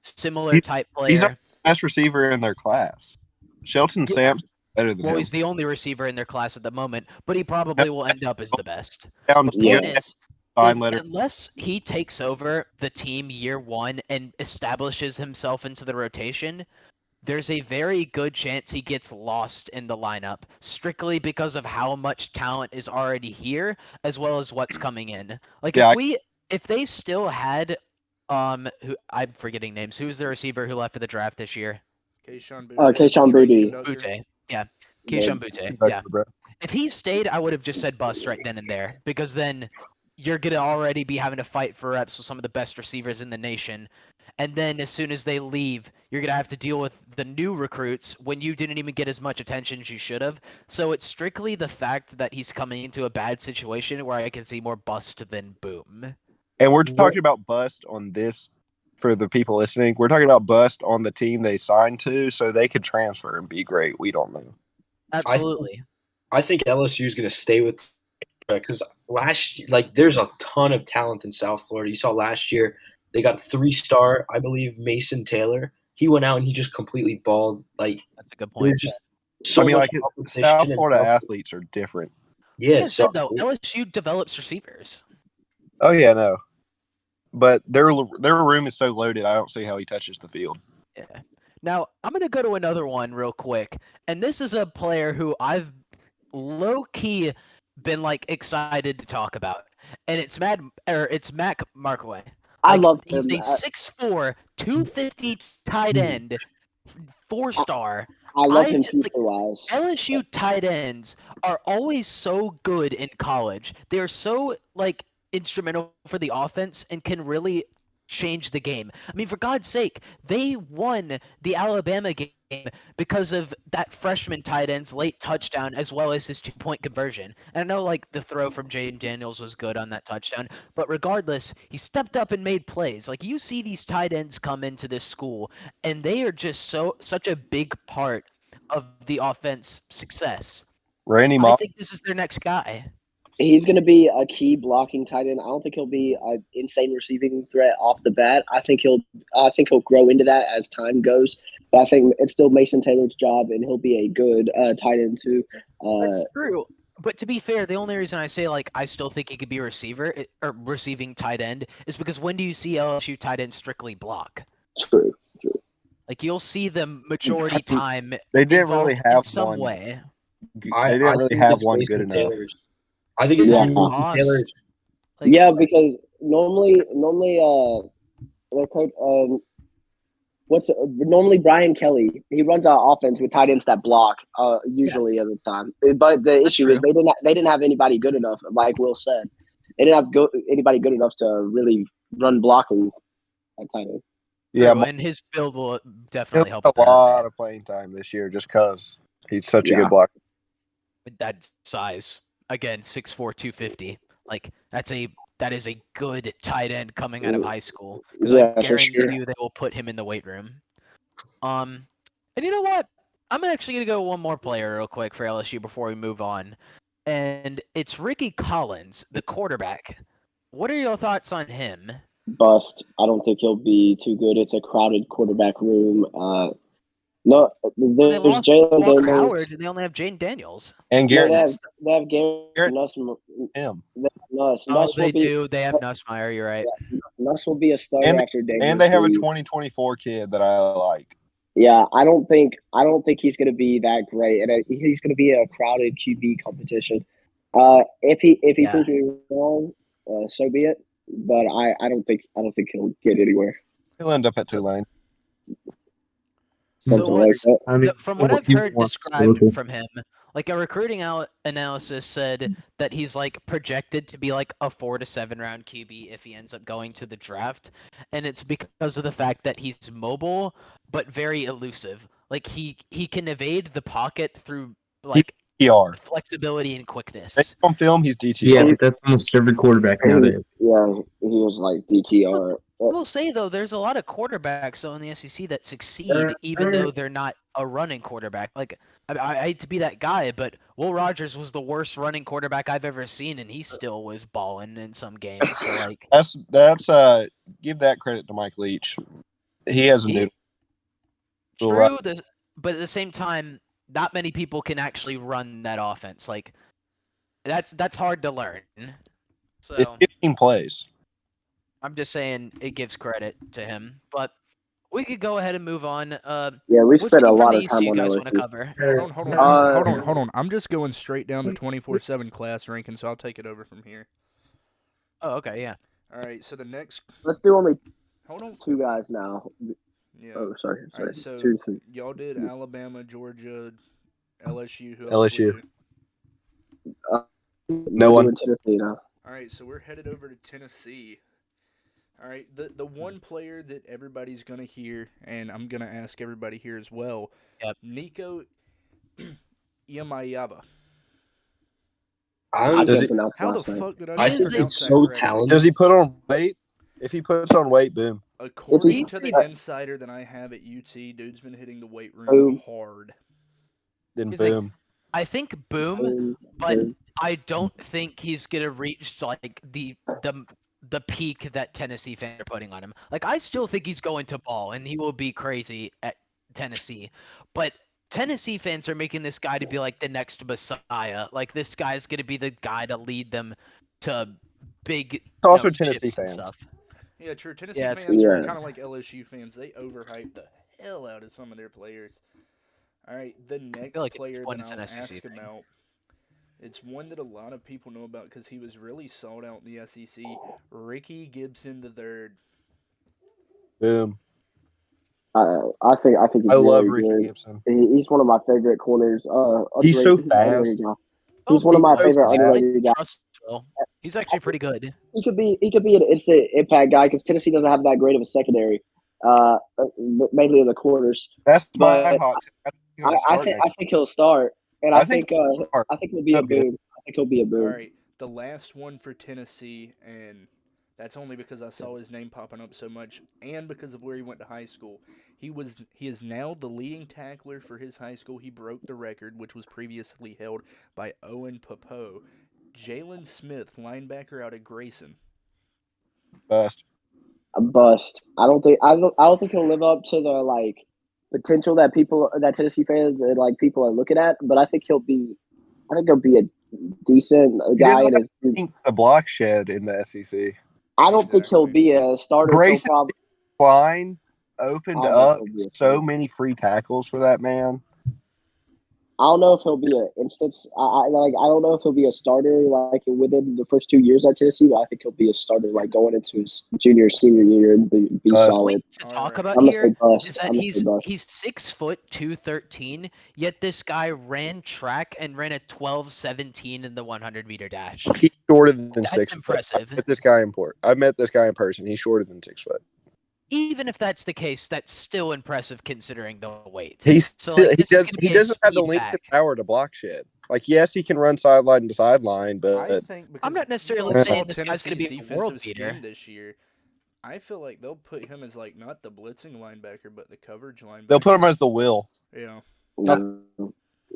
[SPEAKER 4] similar type
[SPEAKER 2] He's not
[SPEAKER 4] player.
[SPEAKER 2] the best receiver in their class. Shelton Sampson better than
[SPEAKER 4] Well,
[SPEAKER 2] him.
[SPEAKER 4] he's the only receiver in their class at the moment, but he probably will end up as the best.
[SPEAKER 2] Down
[SPEAKER 4] The
[SPEAKER 2] to
[SPEAKER 4] point
[SPEAKER 2] good
[SPEAKER 4] is,
[SPEAKER 2] sign letter.
[SPEAKER 4] unless he takes over the team year one and establishes himself into the rotation, there's a very good chance he gets lost in the lineup, strictly because of how much talent is already here, as well as what's coming in. Like
[SPEAKER 2] Yeah,
[SPEAKER 4] if they still had, who I'm forgetting names. Who's the receiver who left for the draft this year?
[SPEAKER 1] Keyshawn Boutte.
[SPEAKER 3] Keyshawn
[SPEAKER 1] train
[SPEAKER 3] Boutte.
[SPEAKER 1] conductor.
[SPEAKER 4] Butte. Yeah,
[SPEAKER 3] Yeah.
[SPEAKER 4] Keyshawn Butte. Yeah. If he stayed, I would have just said bust right then and there, because then you're gonna already be having to fight for reps with some of the best receivers in the nation, and then as soon as they leave, you're gonna have to deal with the new recruits when you didn't even get as much attention as you should have. So it's strictly the fact that he's coming into a bad situation where I can see more bust than boom.
[SPEAKER 2] And we're talking about bust on this for the people listening. We're talking about bust on the team they signed to, so they could transfer and be great. We don't know.
[SPEAKER 4] Absolutely.
[SPEAKER 6] I think LSU is going to stay with because there's a ton of talent in South Florida. You saw last year they got 3-star, I believe, Mason Taylor. He went out and he just completely balled. Like
[SPEAKER 4] That's a good point.
[SPEAKER 6] there's just so much competition
[SPEAKER 2] South
[SPEAKER 6] in
[SPEAKER 2] Florida athletes are different.
[SPEAKER 6] Yeah,
[SPEAKER 4] Like I said, though, LSU develops receivers.
[SPEAKER 2] Oh yeah, no. But their room is so loaded, I don't see how he touches the field.
[SPEAKER 4] Yeah. Now, I'm going to go to another one real quick. And this is a player who I've low-key been like excited to talk about. And it's Mac Markaway.
[SPEAKER 3] I love him.
[SPEAKER 4] He's a 6'4", 250 tight end, 4-star.
[SPEAKER 3] I love him future-wise.
[SPEAKER 4] LSU tight ends are always so good in college. They're so instrumental for the offense and can really change the game. I mean, for God's sake, they won the Alabama game because of that freshman tight end's late touchdown as well as his 2-point conversion. And I know the throw from Jaden Daniels was good on that touchdown, but regardless, he stepped up and made plays. Like, you see these tight ends come into this school and they are just such a big part of the offense success.
[SPEAKER 2] Randy
[SPEAKER 4] I
[SPEAKER 2] Moss.
[SPEAKER 4] think this is their next guy.
[SPEAKER 3] He's going to be a key blocking tight end. I don't think he'll be an insane receiving threat off the bat. I think he'll grow into that as time goes. But I think it's still Mason Taylor's job, and he'll be a good tight end too.
[SPEAKER 4] That's true. But to be fair, the only reason I say I still think he could be a receiver or receiving tight end is because when do you see LSU tight end strictly block?
[SPEAKER 3] True.
[SPEAKER 4] You'll see them majority time.
[SPEAKER 2] They didn't really have
[SPEAKER 4] in some
[SPEAKER 2] one.
[SPEAKER 4] way.
[SPEAKER 2] They didn't really have one good enough.
[SPEAKER 6] I think it's
[SPEAKER 3] Yeah.
[SPEAKER 6] Mason Taylor's.
[SPEAKER 3] Because normally their coach normally Brian Kelly, he runs our offense with tight ends that block usually at the time. But the issue is they didn't have anybody good enough, like Will said. They didn't have anybody good enough to really run blocking at tight end.
[SPEAKER 2] Yeah,
[SPEAKER 4] and his build will definitely help.
[SPEAKER 2] A lot of playing time this year just because he's such a good blocker.
[SPEAKER 4] With that size, again, 6'4", 250. That is a good tight end coming out of high school. Because I guarantee you they will put him in the weight room. And you know what? I'm actually gonna go one more player real quick for LSU before we move on, and it's Ricky Collins, the quarterback. What are your thoughts on him?
[SPEAKER 3] Bust. I don't think he'll be too good. It's a crowded quarterback room. No, there's Jalen Daniels.
[SPEAKER 4] Howard. They only have Jaden Daniels.
[SPEAKER 2] And Garrett.
[SPEAKER 3] They have Garrett Nuss.
[SPEAKER 2] Him.
[SPEAKER 3] Nuss.
[SPEAKER 4] Oh, they do. They have Nussmeier. You're right.
[SPEAKER 3] Yeah, Nuss will be a starter
[SPEAKER 2] And
[SPEAKER 3] after Daniel.
[SPEAKER 2] and they have a 2024 kid that I like.
[SPEAKER 3] Yeah, I don't think he's going to be that great, and he's going to be a crowded QB competition. If he
[SPEAKER 4] Yeah.
[SPEAKER 3] proves me wrong, so be it. But I don't think he'll get anywhere.
[SPEAKER 2] He'll end up at Tulane.
[SPEAKER 3] Something like that.
[SPEAKER 5] I mean,
[SPEAKER 4] From what I've
[SPEAKER 5] he
[SPEAKER 4] heard
[SPEAKER 5] wants
[SPEAKER 4] described
[SPEAKER 5] local.
[SPEAKER 4] from him, like a recruiting analysis said that he's like projected to be like a 4 to 7 round QB if he ends up going to the draft, and it's because of the fact that he's mobile but very elusive. Like he can evade the pocket through like
[SPEAKER 2] DTR.
[SPEAKER 4] flexibility and quickness.
[SPEAKER 2] Based on film, he's DTR.
[SPEAKER 5] Yeah, but that's almost every quarterback nowadays.
[SPEAKER 3] Yeah, he was like DTR.
[SPEAKER 4] I will say though, there's a lot of quarterbacks though in the SEC that succeed even though they're not a running quarterback. Like I hate to be that guy, but Will Rogers was the worst running quarterback I've ever seen, and he still was balling in some games. So like
[SPEAKER 2] That's give that credit to Mike Leach. He has a new.
[SPEAKER 4] true, but at the same time, not many people can actually run that offense. Like that's hard to learn. So
[SPEAKER 2] It's 15 plays.
[SPEAKER 4] I'm just saying it gives credit to him, but we could go ahead and move on.
[SPEAKER 3] Yeah, we
[SPEAKER 4] which
[SPEAKER 3] spent a
[SPEAKER 4] team from
[SPEAKER 3] lot
[SPEAKER 4] the
[SPEAKER 3] of
[SPEAKER 4] East
[SPEAKER 3] time
[SPEAKER 4] do you
[SPEAKER 3] on
[SPEAKER 4] guys want to
[SPEAKER 3] LSU.
[SPEAKER 4] cover?
[SPEAKER 1] Hold on. I'm just going straight down the 24/7 class ranking, so I'll take it over from here.
[SPEAKER 4] Oh, okay, yeah.
[SPEAKER 1] All right, so the next.
[SPEAKER 3] Let's do only
[SPEAKER 1] Hold on.
[SPEAKER 3] 2 guys now.
[SPEAKER 1] Yeah.
[SPEAKER 3] Oh, sorry.
[SPEAKER 1] All right, so
[SPEAKER 3] 2, 3.
[SPEAKER 1] y'all did Alabama, Georgia, LSU. Who else
[SPEAKER 2] LSU.
[SPEAKER 1] would do?
[SPEAKER 2] No one.
[SPEAKER 3] Doing Tennessee now.
[SPEAKER 1] All right, so we're headed over to Tennessee. All right, the one player that everybody's gonna hear, and I'm gonna ask everybody here as well.
[SPEAKER 4] Yep.
[SPEAKER 1] Nico Iamayaba.
[SPEAKER 3] I
[SPEAKER 2] Does
[SPEAKER 3] can't
[SPEAKER 2] he-
[SPEAKER 3] pronounce
[SPEAKER 1] How the
[SPEAKER 3] last name.
[SPEAKER 1] fuck did I
[SPEAKER 6] I
[SPEAKER 1] not
[SPEAKER 6] think
[SPEAKER 1] pronounce
[SPEAKER 6] he's
[SPEAKER 1] that
[SPEAKER 6] so
[SPEAKER 1] correctly?
[SPEAKER 6] talented.
[SPEAKER 2] Does he put on weight? If he puts on weight, boom.
[SPEAKER 1] According to
[SPEAKER 3] If he-
[SPEAKER 1] the insider that I have at UT, dude's been hitting the weight room
[SPEAKER 3] Boom.
[SPEAKER 1] hard.
[SPEAKER 2] Then
[SPEAKER 4] He's like-
[SPEAKER 2] boom.
[SPEAKER 4] I think boom, but I don't think he's gonna reach like the peak that Tennessee fans are putting on him. Like I still think he's going to ball and he will be crazy at Tennessee, but Tennessee fans are making this guy to be like the next Messiah. Like this guy's gonna be the guy to lead them to big.
[SPEAKER 2] It's also
[SPEAKER 4] chips
[SPEAKER 2] Tennessee
[SPEAKER 4] and
[SPEAKER 2] fans.
[SPEAKER 4] stuff.
[SPEAKER 1] Yeah, true. Tennessee
[SPEAKER 4] Yeah, it's-
[SPEAKER 1] fans are
[SPEAKER 3] Yeah.
[SPEAKER 1] kind of like LSU fans. They overhype the hell out of some of their players. All right, the next
[SPEAKER 4] like
[SPEAKER 1] player
[SPEAKER 4] it's one
[SPEAKER 1] that
[SPEAKER 4] is an
[SPEAKER 1] I'll
[SPEAKER 4] SEC
[SPEAKER 1] ask
[SPEAKER 4] thing.
[SPEAKER 1] about, it's one that a lot of people know about because he was really sought out in the SEC. Ricky Gibson III.
[SPEAKER 2] Boom.
[SPEAKER 3] I think he's
[SPEAKER 2] I love
[SPEAKER 3] really
[SPEAKER 2] Ricky
[SPEAKER 3] good.
[SPEAKER 2] Gibson.
[SPEAKER 3] He's one of my favorite corners.
[SPEAKER 2] He's so
[SPEAKER 3] He's an underrated
[SPEAKER 2] fast.
[SPEAKER 3] guy.
[SPEAKER 4] Oh,
[SPEAKER 3] He's one of
[SPEAKER 2] he's
[SPEAKER 3] my
[SPEAKER 2] so
[SPEAKER 3] favorite
[SPEAKER 2] fast.
[SPEAKER 3] underrated guys.
[SPEAKER 4] Trustville. He's actually pretty good.
[SPEAKER 3] He could be an instant impact guy because Tennessee doesn't have that great of a secondary. Mainly in the corners.
[SPEAKER 2] That's my
[SPEAKER 3] But
[SPEAKER 2] hot.
[SPEAKER 3] I think he'll start, and I think
[SPEAKER 2] he'll start.
[SPEAKER 3] he'll be a
[SPEAKER 2] That'd be
[SPEAKER 3] boom. I think he'll be a
[SPEAKER 1] All
[SPEAKER 3] boom.
[SPEAKER 1] right, the last one for Tennessee, and that's only because I saw his name popping up so much, and because of where he went to high school. He is now the leading tackler for his high school. He broke the record, which was previously held by Owen Popo. Jalen Smith, linebacker out of Grayson.
[SPEAKER 2] Bust.
[SPEAKER 3] A bust. I don't think he'll live up to the potential that Tennessee fans and people are looking at. But I think he'll be a decent guy.
[SPEAKER 2] He
[SPEAKER 3] And
[SPEAKER 2] doesn't the block shed in the SEC.
[SPEAKER 3] I don't think he'll be a starter.
[SPEAKER 2] Grayson
[SPEAKER 3] Probably
[SPEAKER 2] Line opened
[SPEAKER 3] I don't know if
[SPEAKER 2] up
[SPEAKER 3] he'll be a
[SPEAKER 2] so
[SPEAKER 3] starter.
[SPEAKER 2] many free tackles for that man.
[SPEAKER 3] I don't know if he'll be an instance. I don't know if he'll be a starter within the first 2 years at Tennessee, but I think he'll be a starter going into his senior year and be solid.
[SPEAKER 4] To talk
[SPEAKER 1] Alright.
[SPEAKER 4] about
[SPEAKER 3] I'm gonna
[SPEAKER 4] here
[SPEAKER 3] say bust.
[SPEAKER 4] is that
[SPEAKER 3] I'm gonna say bust.
[SPEAKER 4] he's 6'2", 213", yet this guy ran track and ran a 12:17 in the 100-meter dash.
[SPEAKER 2] He's shorter than
[SPEAKER 4] That's
[SPEAKER 2] 6 foot.
[SPEAKER 4] impressive.
[SPEAKER 2] I met this guy in person. He's shorter than 6 foot.
[SPEAKER 4] Even if that's the case, that's still impressive considering the weight.
[SPEAKER 2] He's
[SPEAKER 4] So,
[SPEAKER 2] still,
[SPEAKER 4] like,
[SPEAKER 2] he
[SPEAKER 4] this is
[SPEAKER 2] does
[SPEAKER 4] gonna
[SPEAKER 2] he
[SPEAKER 4] be a
[SPEAKER 2] doesn't have the
[SPEAKER 4] speed
[SPEAKER 2] length and
[SPEAKER 4] back.
[SPEAKER 2] power to block shed. Yes, he can run sideline to sideline,
[SPEAKER 1] I
[SPEAKER 2] but
[SPEAKER 1] think because
[SPEAKER 4] I'm not necessarily
[SPEAKER 1] y'all
[SPEAKER 4] saying
[SPEAKER 1] saw
[SPEAKER 4] this guy's gonna
[SPEAKER 1] Tennessee's
[SPEAKER 4] be a world
[SPEAKER 1] defensive
[SPEAKER 4] beater.
[SPEAKER 1] scheme this year. I feel like they'll put him as not the blitzing linebacker, but the coverage linebacker.
[SPEAKER 2] they'll put him as the will.
[SPEAKER 1] Yeah.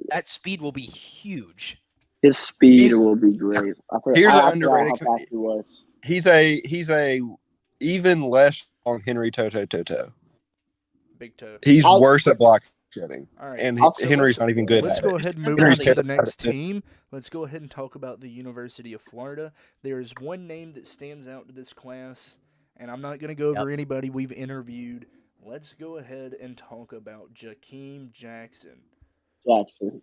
[SPEAKER 4] That speed will be huge.
[SPEAKER 3] His speed
[SPEAKER 2] He's-
[SPEAKER 3] will be great.
[SPEAKER 2] Here's an
[SPEAKER 3] I forgot
[SPEAKER 2] underrated.
[SPEAKER 3] how fast he was.
[SPEAKER 2] He's a even less strong Henry Toto.
[SPEAKER 1] Big toe.
[SPEAKER 2] He's
[SPEAKER 3] I'll-
[SPEAKER 2] worse at block shedding,
[SPEAKER 1] All right.
[SPEAKER 2] and
[SPEAKER 3] I'll-
[SPEAKER 2] Henry's not even good
[SPEAKER 1] Let's
[SPEAKER 2] at
[SPEAKER 1] go
[SPEAKER 2] it.
[SPEAKER 1] ahead and move
[SPEAKER 4] Henry's
[SPEAKER 1] on to the
[SPEAKER 2] terrible
[SPEAKER 1] next
[SPEAKER 2] at it.
[SPEAKER 1] team. Let's go ahead and talk about the University of Florida. There is one name that stands out to this class, And I'm not going to go over
[SPEAKER 4] Yep.
[SPEAKER 1] anybody we've interviewed. Let's go ahead and talk about Jakeem Jackson.
[SPEAKER 3] Jackson.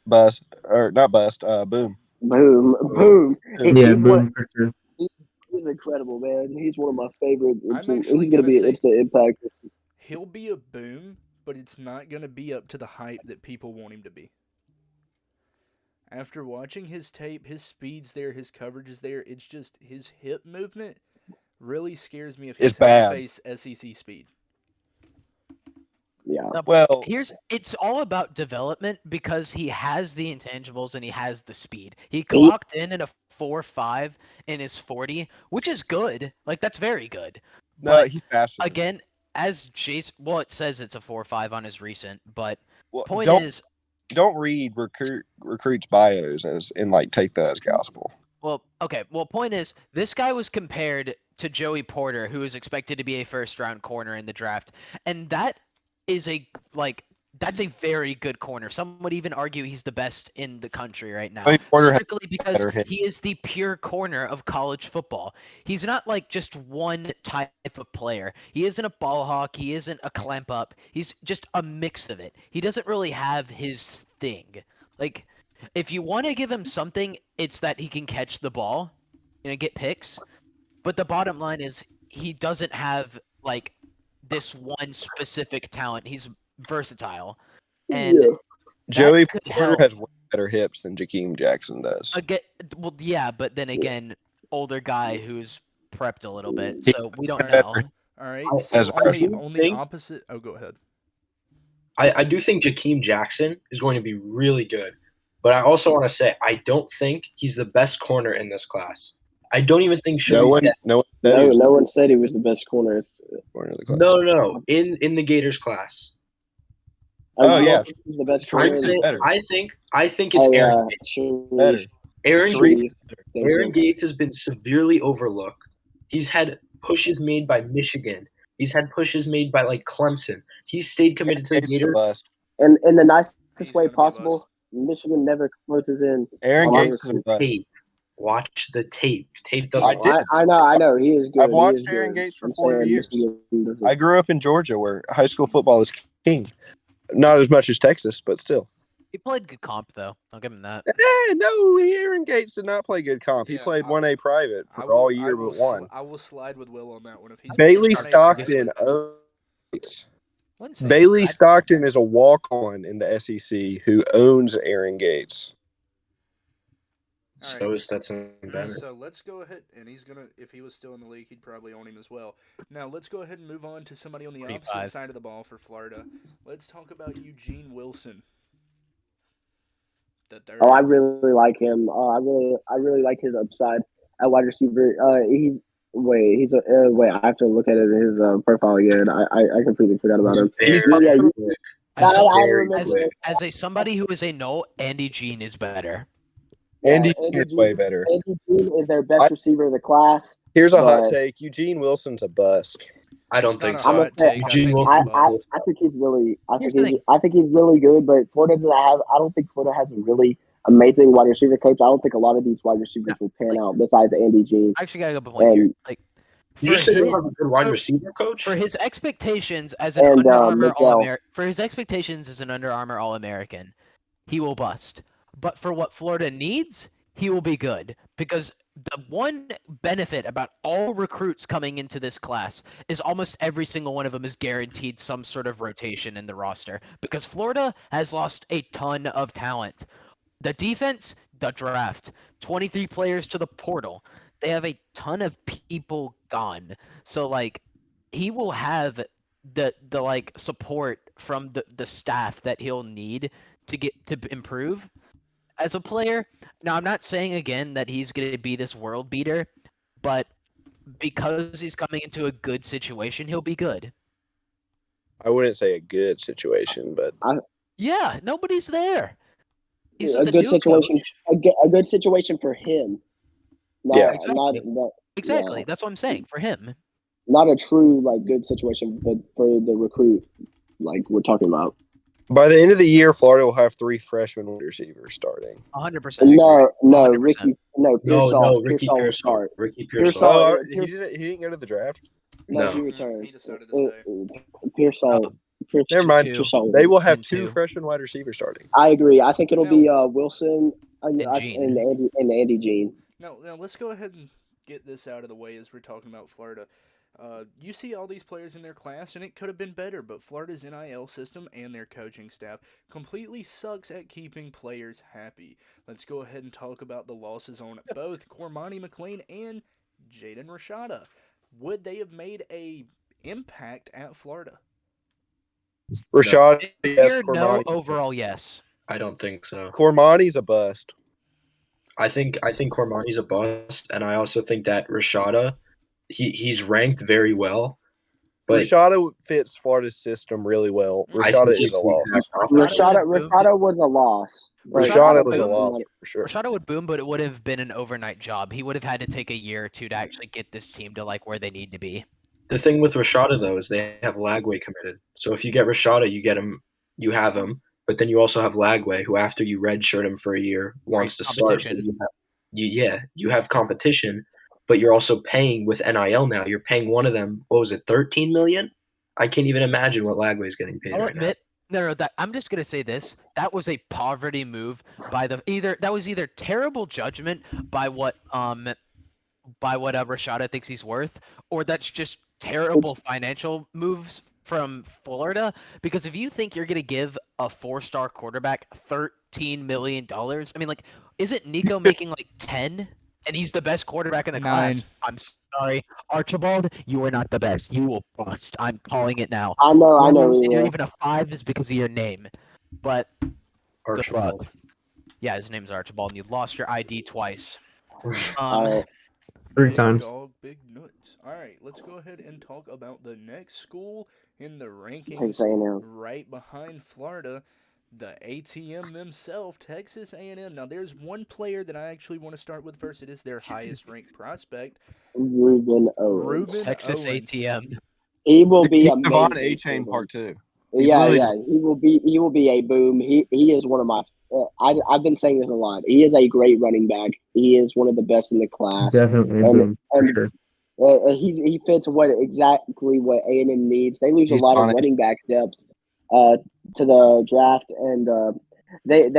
[SPEAKER 2] Bust or not bust? Boom.
[SPEAKER 3] Boom.
[SPEAKER 2] Boom.
[SPEAKER 5] Yeah,
[SPEAKER 3] He's
[SPEAKER 5] boom for sure.
[SPEAKER 3] he's incredible, man. He's one of my favorite.
[SPEAKER 1] I'm actually
[SPEAKER 3] He's gonna
[SPEAKER 1] gonna
[SPEAKER 3] be
[SPEAKER 1] say
[SPEAKER 3] instant impact.
[SPEAKER 1] he'll be a boom, but it's not going to be up to the hype that people want him to be. After watching his tape, his speed's there, his coverage is there. It's just his hip movement really scares me if
[SPEAKER 2] It's
[SPEAKER 1] he's had to
[SPEAKER 2] bad.
[SPEAKER 1] face SEC speed.
[SPEAKER 3] Yeah.
[SPEAKER 2] Well,
[SPEAKER 4] It's all about development because he has the intangibles and he has the speed. He clocked in at a 4.5 in his 40, which is good. Like that's very good.
[SPEAKER 2] no,
[SPEAKER 4] But
[SPEAKER 2] he's faster.
[SPEAKER 4] again, as Chase, well, it says it's a 4.5 on his recent, but
[SPEAKER 2] Well,
[SPEAKER 4] point
[SPEAKER 2] don't
[SPEAKER 4] is,
[SPEAKER 2] don't read recruits bios and like take that as gospel.
[SPEAKER 4] well, okay. Well, point is, this guy was compared to Joey Porter, who is expected to be a first-round corner in the draft, and that's a very good corner. Some would even argue he's the best in the country right now,
[SPEAKER 2] Joey Porter has
[SPEAKER 4] strictly because
[SPEAKER 2] better hit.
[SPEAKER 4] he is the pure corner of college football. He's not like just one type of player. He isn't a ball hawk. He isn't a clamp up. He's just a mix of it. He doesn't really have his thing. Like, if you want to give him something, it's that he can catch the ball, get picks. But the bottom line is he doesn't have like this one specific talent. He's versatile, and
[SPEAKER 3] Yeah.
[SPEAKER 2] Joey
[SPEAKER 4] could
[SPEAKER 2] Porter
[SPEAKER 4] help.
[SPEAKER 2] has way better hips than Jakeem Jackson does.
[SPEAKER 4] Well, yeah, but then again, older guy who's prepped a little bit, so we don't know.
[SPEAKER 1] All right.
[SPEAKER 2] As
[SPEAKER 1] So
[SPEAKER 2] a
[SPEAKER 1] on
[SPEAKER 2] freshman.
[SPEAKER 1] the opposite. Oh, go ahead.
[SPEAKER 6] I do think Jakeem Jackson is going to be really good. But I also want to say I don't think he's the best corner in this class. I don't even think
[SPEAKER 2] No one said he was
[SPEAKER 3] No one said he was the best corner.
[SPEAKER 2] the corner of the class.
[SPEAKER 6] No. In the Gators class.
[SPEAKER 2] Oh, yeah.
[SPEAKER 3] He's the best
[SPEAKER 2] Sharif
[SPEAKER 3] corner.
[SPEAKER 2] is better.
[SPEAKER 6] I think it's
[SPEAKER 3] Oh
[SPEAKER 6] Aaron
[SPEAKER 3] yeah,
[SPEAKER 6] Gates.
[SPEAKER 3] sure.
[SPEAKER 2] Better.
[SPEAKER 6] Aaron
[SPEAKER 2] Sharif
[SPEAKER 6] Gates,
[SPEAKER 2] is better.
[SPEAKER 6] Aaron Gates has been severely overlooked. He's had pushes made by Michigan. He's had pushes made by like Clemson. He's stayed committed to the
[SPEAKER 2] Gates is a
[SPEAKER 6] Gators.
[SPEAKER 2] bust.
[SPEAKER 3] And in the nicest
[SPEAKER 1] He's
[SPEAKER 3] way
[SPEAKER 1] gonna be a
[SPEAKER 3] possible,
[SPEAKER 1] bust.
[SPEAKER 3] Michigan never closes in.
[SPEAKER 2] Aaron
[SPEAKER 3] on our
[SPEAKER 2] Gates is a
[SPEAKER 3] recruit.
[SPEAKER 2] bust.
[SPEAKER 6] Tape. Watch the tape. Tape
[SPEAKER 2] I
[SPEAKER 6] doesn't
[SPEAKER 2] did.
[SPEAKER 3] I know. He is good.
[SPEAKER 2] I've watched
[SPEAKER 3] he is
[SPEAKER 2] Aaron
[SPEAKER 3] good.
[SPEAKER 2] Gates for
[SPEAKER 3] I'm
[SPEAKER 2] 4
[SPEAKER 3] saying
[SPEAKER 2] years.
[SPEAKER 3] Michigan doesn't.
[SPEAKER 2] I grew up in Georgia where high school football is king. Not as much as Texas, but still.
[SPEAKER 4] He played good comp though. I'll give him that.
[SPEAKER 2] No, Aaron Gates did not play good comp. He
[SPEAKER 1] Yeah,
[SPEAKER 2] played
[SPEAKER 1] I
[SPEAKER 2] 1A private
[SPEAKER 1] I
[SPEAKER 2] for
[SPEAKER 1] will-
[SPEAKER 2] all
[SPEAKER 1] I
[SPEAKER 2] year
[SPEAKER 1] will
[SPEAKER 2] but one.
[SPEAKER 1] I will slide with Will on that one. If he's
[SPEAKER 2] Bailey
[SPEAKER 1] playing
[SPEAKER 2] Stockton
[SPEAKER 1] private-
[SPEAKER 2] owns Gates.
[SPEAKER 4] Wouldn't say
[SPEAKER 2] Bailey
[SPEAKER 4] that.
[SPEAKER 2] Stockton is a walk-on in the SEC who owns Aaron Gates.
[SPEAKER 1] All
[SPEAKER 6] So is Stetson Bennett.
[SPEAKER 1] So let's go ahead, and he's gonna. If he was still in the league, he'd probably own him as well. Now let's go ahead and move on to somebody on the opposite
[SPEAKER 4] 45.
[SPEAKER 1] side of the ball for Florida. Let's talk about Eugene Wilson. The third.
[SPEAKER 3] Oh, I really like him. I really like his upside at wide receiver. Wait. I have to look at his profile again. I completely forgot about him.
[SPEAKER 6] Very
[SPEAKER 3] Yeah,
[SPEAKER 6] quick.
[SPEAKER 4] As,
[SPEAKER 3] I
[SPEAKER 6] Very
[SPEAKER 3] remember
[SPEAKER 6] quick.
[SPEAKER 3] it.
[SPEAKER 4] as a somebody who is a no, Andy Jean is better.
[SPEAKER 2] Andy
[SPEAKER 3] Andy
[SPEAKER 2] is way better.
[SPEAKER 3] Andy Jean is their best receiver in the class.
[SPEAKER 2] Here's a hot
[SPEAKER 3] But-
[SPEAKER 2] take. Eugene Wilson's a bust.
[SPEAKER 6] I don't
[SPEAKER 1] It's
[SPEAKER 6] think
[SPEAKER 1] not a
[SPEAKER 6] so.
[SPEAKER 3] I'm gonna
[SPEAKER 1] hot
[SPEAKER 3] say-
[SPEAKER 1] take. I
[SPEAKER 6] Eugene
[SPEAKER 1] think he's
[SPEAKER 6] Wilson-
[SPEAKER 1] a bust.
[SPEAKER 3] I think he's really.
[SPEAKER 4] Here's the thing.
[SPEAKER 3] I think he's really good, but Florida doesn't have. I don't think Florida has a really amazing wide receiver coach. I don't think a lot of these wide receivers will pan out. Besides Andy Jean,
[SPEAKER 4] I actually got a good point here. Like,
[SPEAKER 6] You just said
[SPEAKER 4] his-
[SPEAKER 6] you have a good wide
[SPEAKER 4] for-
[SPEAKER 6] receiver coach?
[SPEAKER 4] for his expectations as an
[SPEAKER 3] And,
[SPEAKER 4] Under Armour
[SPEAKER 3] Michelle.
[SPEAKER 4] All-American, for his expectations as an Under Armour All-American, he will bust. But for what Florida needs, he will be good because the one benefit about all recruits coming into this class is almost every single one of them is guaranteed some sort of rotation in the roster because Florida has lost a ton of talent. The defense, the draft, 23 players to the portal. They have a ton of people gone. So like he will have the like support from the staff that he'll need to get to improve as a player. Now I'm not saying again that he's going to be this world beater, but because he's coming into a good situation, he'll be good.
[SPEAKER 2] I wouldn't say a good situation, but
[SPEAKER 4] Yeah, nobody's there. He's
[SPEAKER 3] a
[SPEAKER 4] with
[SPEAKER 3] good
[SPEAKER 4] new
[SPEAKER 3] situation.
[SPEAKER 4] coach.
[SPEAKER 3] A good situation for him. Not,
[SPEAKER 2] Yeah.
[SPEAKER 4] Exactly.
[SPEAKER 3] not,
[SPEAKER 4] Exactly.
[SPEAKER 3] yeah.
[SPEAKER 4] That's what I'm saying for him.
[SPEAKER 3] not a true like good situation, but for the recruit, like we're talking about.
[SPEAKER 2] By the end of the year, Florida will have 3 freshman wide receivers starting.
[SPEAKER 4] 100% agree.
[SPEAKER 3] No,
[SPEAKER 4] 100%.
[SPEAKER 6] Ricky
[SPEAKER 3] Pearsall will
[SPEAKER 6] Pearsall.
[SPEAKER 3] start.
[SPEAKER 6] Ricky
[SPEAKER 3] Pearsall.
[SPEAKER 6] Pearsall.
[SPEAKER 2] Oh, he didn't go to the draft.
[SPEAKER 3] No, he
[SPEAKER 6] No.
[SPEAKER 3] returned.
[SPEAKER 1] He decided to stay.
[SPEAKER 3] Pearsall.
[SPEAKER 2] Never mind.
[SPEAKER 3] Pearsall.
[SPEAKER 2] They will have
[SPEAKER 4] And
[SPEAKER 2] 2
[SPEAKER 4] two.
[SPEAKER 2] freshman wide receivers starting.
[SPEAKER 3] I agree. I think it'll
[SPEAKER 1] No.
[SPEAKER 3] be Wilson and
[SPEAKER 4] Gene.
[SPEAKER 3] Andy Jean.
[SPEAKER 1] Now let's go ahead and get this out of the way as we're talking about Florida. You see all these players in their class, and it could have been better, but Florida's NIL system and their coaching staff completely sucks at keeping players happy. Let's go ahead and talk about the losses on both Cormani McLean and Jaden Rashada. Would they have made a impact at Florida?
[SPEAKER 2] Rashad, yes.
[SPEAKER 4] Here, no. Overall, yes.
[SPEAKER 6] I don't think so.
[SPEAKER 2] Cormani's a bust.
[SPEAKER 6] I think Cormani's a bust, and I also think that Rashada, he's ranked very well. But
[SPEAKER 2] Rashada fits Florida's system really well.
[SPEAKER 6] I
[SPEAKER 2] Rashada
[SPEAKER 6] think
[SPEAKER 2] is a loss.
[SPEAKER 3] Rashada was a loss.
[SPEAKER 2] Rashada was a loss for sure.
[SPEAKER 4] Rashada would boom, but it would have been an overnight job. He would have had to take a year or two to actually get this team to like where they need to be.
[SPEAKER 6] The thing with Rashada though is they have Lagway committed. So if you get Rashada, you get him, you have him. But then you also have Lagway, who after you redshirt him for a year wants to start. You have competition, but you're also paying with NIL now. You're paying one of them. What was it, $13 million? I can't even imagine what Lagway is getting paid
[SPEAKER 4] I'll
[SPEAKER 6] right
[SPEAKER 4] admit, no. That I'm just gonna say this. That was a poverty move by that was either terrible judgment by what Rashada thinks he's worth, or that's just terrible financial moves from Florida. Because if you think you're gonna give a 4-star quarterback $13 million, I mean, like, isn't Nico making like 10? And he's the best quarterback in the
[SPEAKER 1] 9.
[SPEAKER 4] class. I'm sorry, Archibald, you are not the best. You will bust. I'm calling it now.
[SPEAKER 3] I know.
[SPEAKER 4] You're even a 5 is because of your name, but
[SPEAKER 6] Archibald.
[SPEAKER 4] good luck. Yeah, his name's Archibald, and you lost your ID twice.
[SPEAKER 5] 3
[SPEAKER 1] Big
[SPEAKER 5] times.
[SPEAKER 1] dog, big nuts. All right, let's go ahead and talk about the next school in the rankings,
[SPEAKER 3] Texas A&M.
[SPEAKER 1] right behind Florida, the ATM themselves, Texas A&M. Now, there's one player that I actually want to start with first. It is their highest-ranked prospect,
[SPEAKER 3] Ruben Owens.
[SPEAKER 4] Texas
[SPEAKER 1] Owens.
[SPEAKER 4] ATM.
[SPEAKER 3] He will be
[SPEAKER 2] He's
[SPEAKER 3] amazing.
[SPEAKER 2] Devon A-Chain Part 2. He's
[SPEAKER 3] Yeah,
[SPEAKER 2] really
[SPEAKER 3] yeah. He will be a boom. He is one of my. I've been saying this a lot. He is a great running back. He is one of the best in the class.
[SPEAKER 5] Definitely a
[SPEAKER 3] And-
[SPEAKER 5] boom, for
[SPEAKER 3] and-
[SPEAKER 5] sure.
[SPEAKER 3] He fits exactly what A&M needs. They lose
[SPEAKER 2] He's
[SPEAKER 3] a lot of
[SPEAKER 2] on it.
[SPEAKER 3] running back depth to the draft, and they've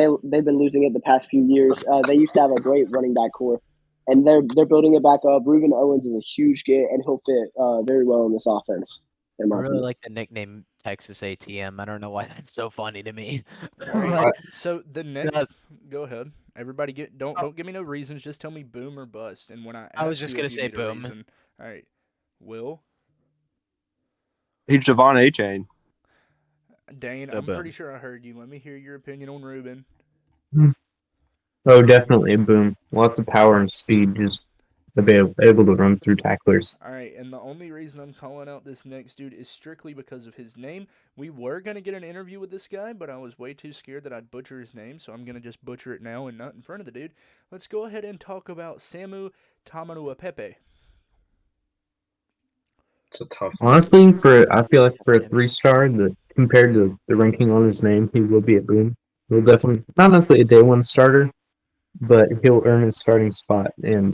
[SPEAKER 3] been losing it the past few years. They used to have a great running back core, and they're building it back up. Ruben Owens is a huge get, and he'll fit very well in this offense.
[SPEAKER 4] I really like the nickname Texas ATM. I don't know why that's so funny to me.
[SPEAKER 1] All right,
[SPEAKER 4] But
[SPEAKER 1] so the next, go ahead. Everybody, don't give me no reasons. Just tell me boom or bust. And when
[SPEAKER 4] I was just
[SPEAKER 1] ask you
[SPEAKER 4] gonna
[SPEAKER 1] if you
[SPEAKER 4] say
[SPEAKER 1] need a
[SPEAKER 4] boom.
[SPEAKER 1] reason- All right, Will,
[SPEAKER 2] He's Devon A-Chain.
[SPEAKER 1] Dane,
[SPEAKER 4] So
[SPEAKER 1] I'm
[SPEAKER 4] boom.
[SPEAKER 1] pretty sure I heard you. Let me hear your opinion on Ruben.
[SPEAKER 5] Oh, definitely a boom. Lots of power and speed, just to be able to run through tacklers.
[SPEAKER 1] All right, and the only reason I'm calling out this next dude is strictly because of his name. We were going to get an interview with this guy, but I was way too scared that I'd butcher his name, so I'm going to just butcher it now and not in front of the dude. Let's go ahead and talk about Samu Tamanuapepe.
[SPEAKER 6] It's a tough one.
[SPEAKER 5] Honestly, I feel like for a 3-star, compared to the ranking on his name, he will be a boom. He'll definitely, not necessarily a day 1 starter, but he'll earn his starting spot and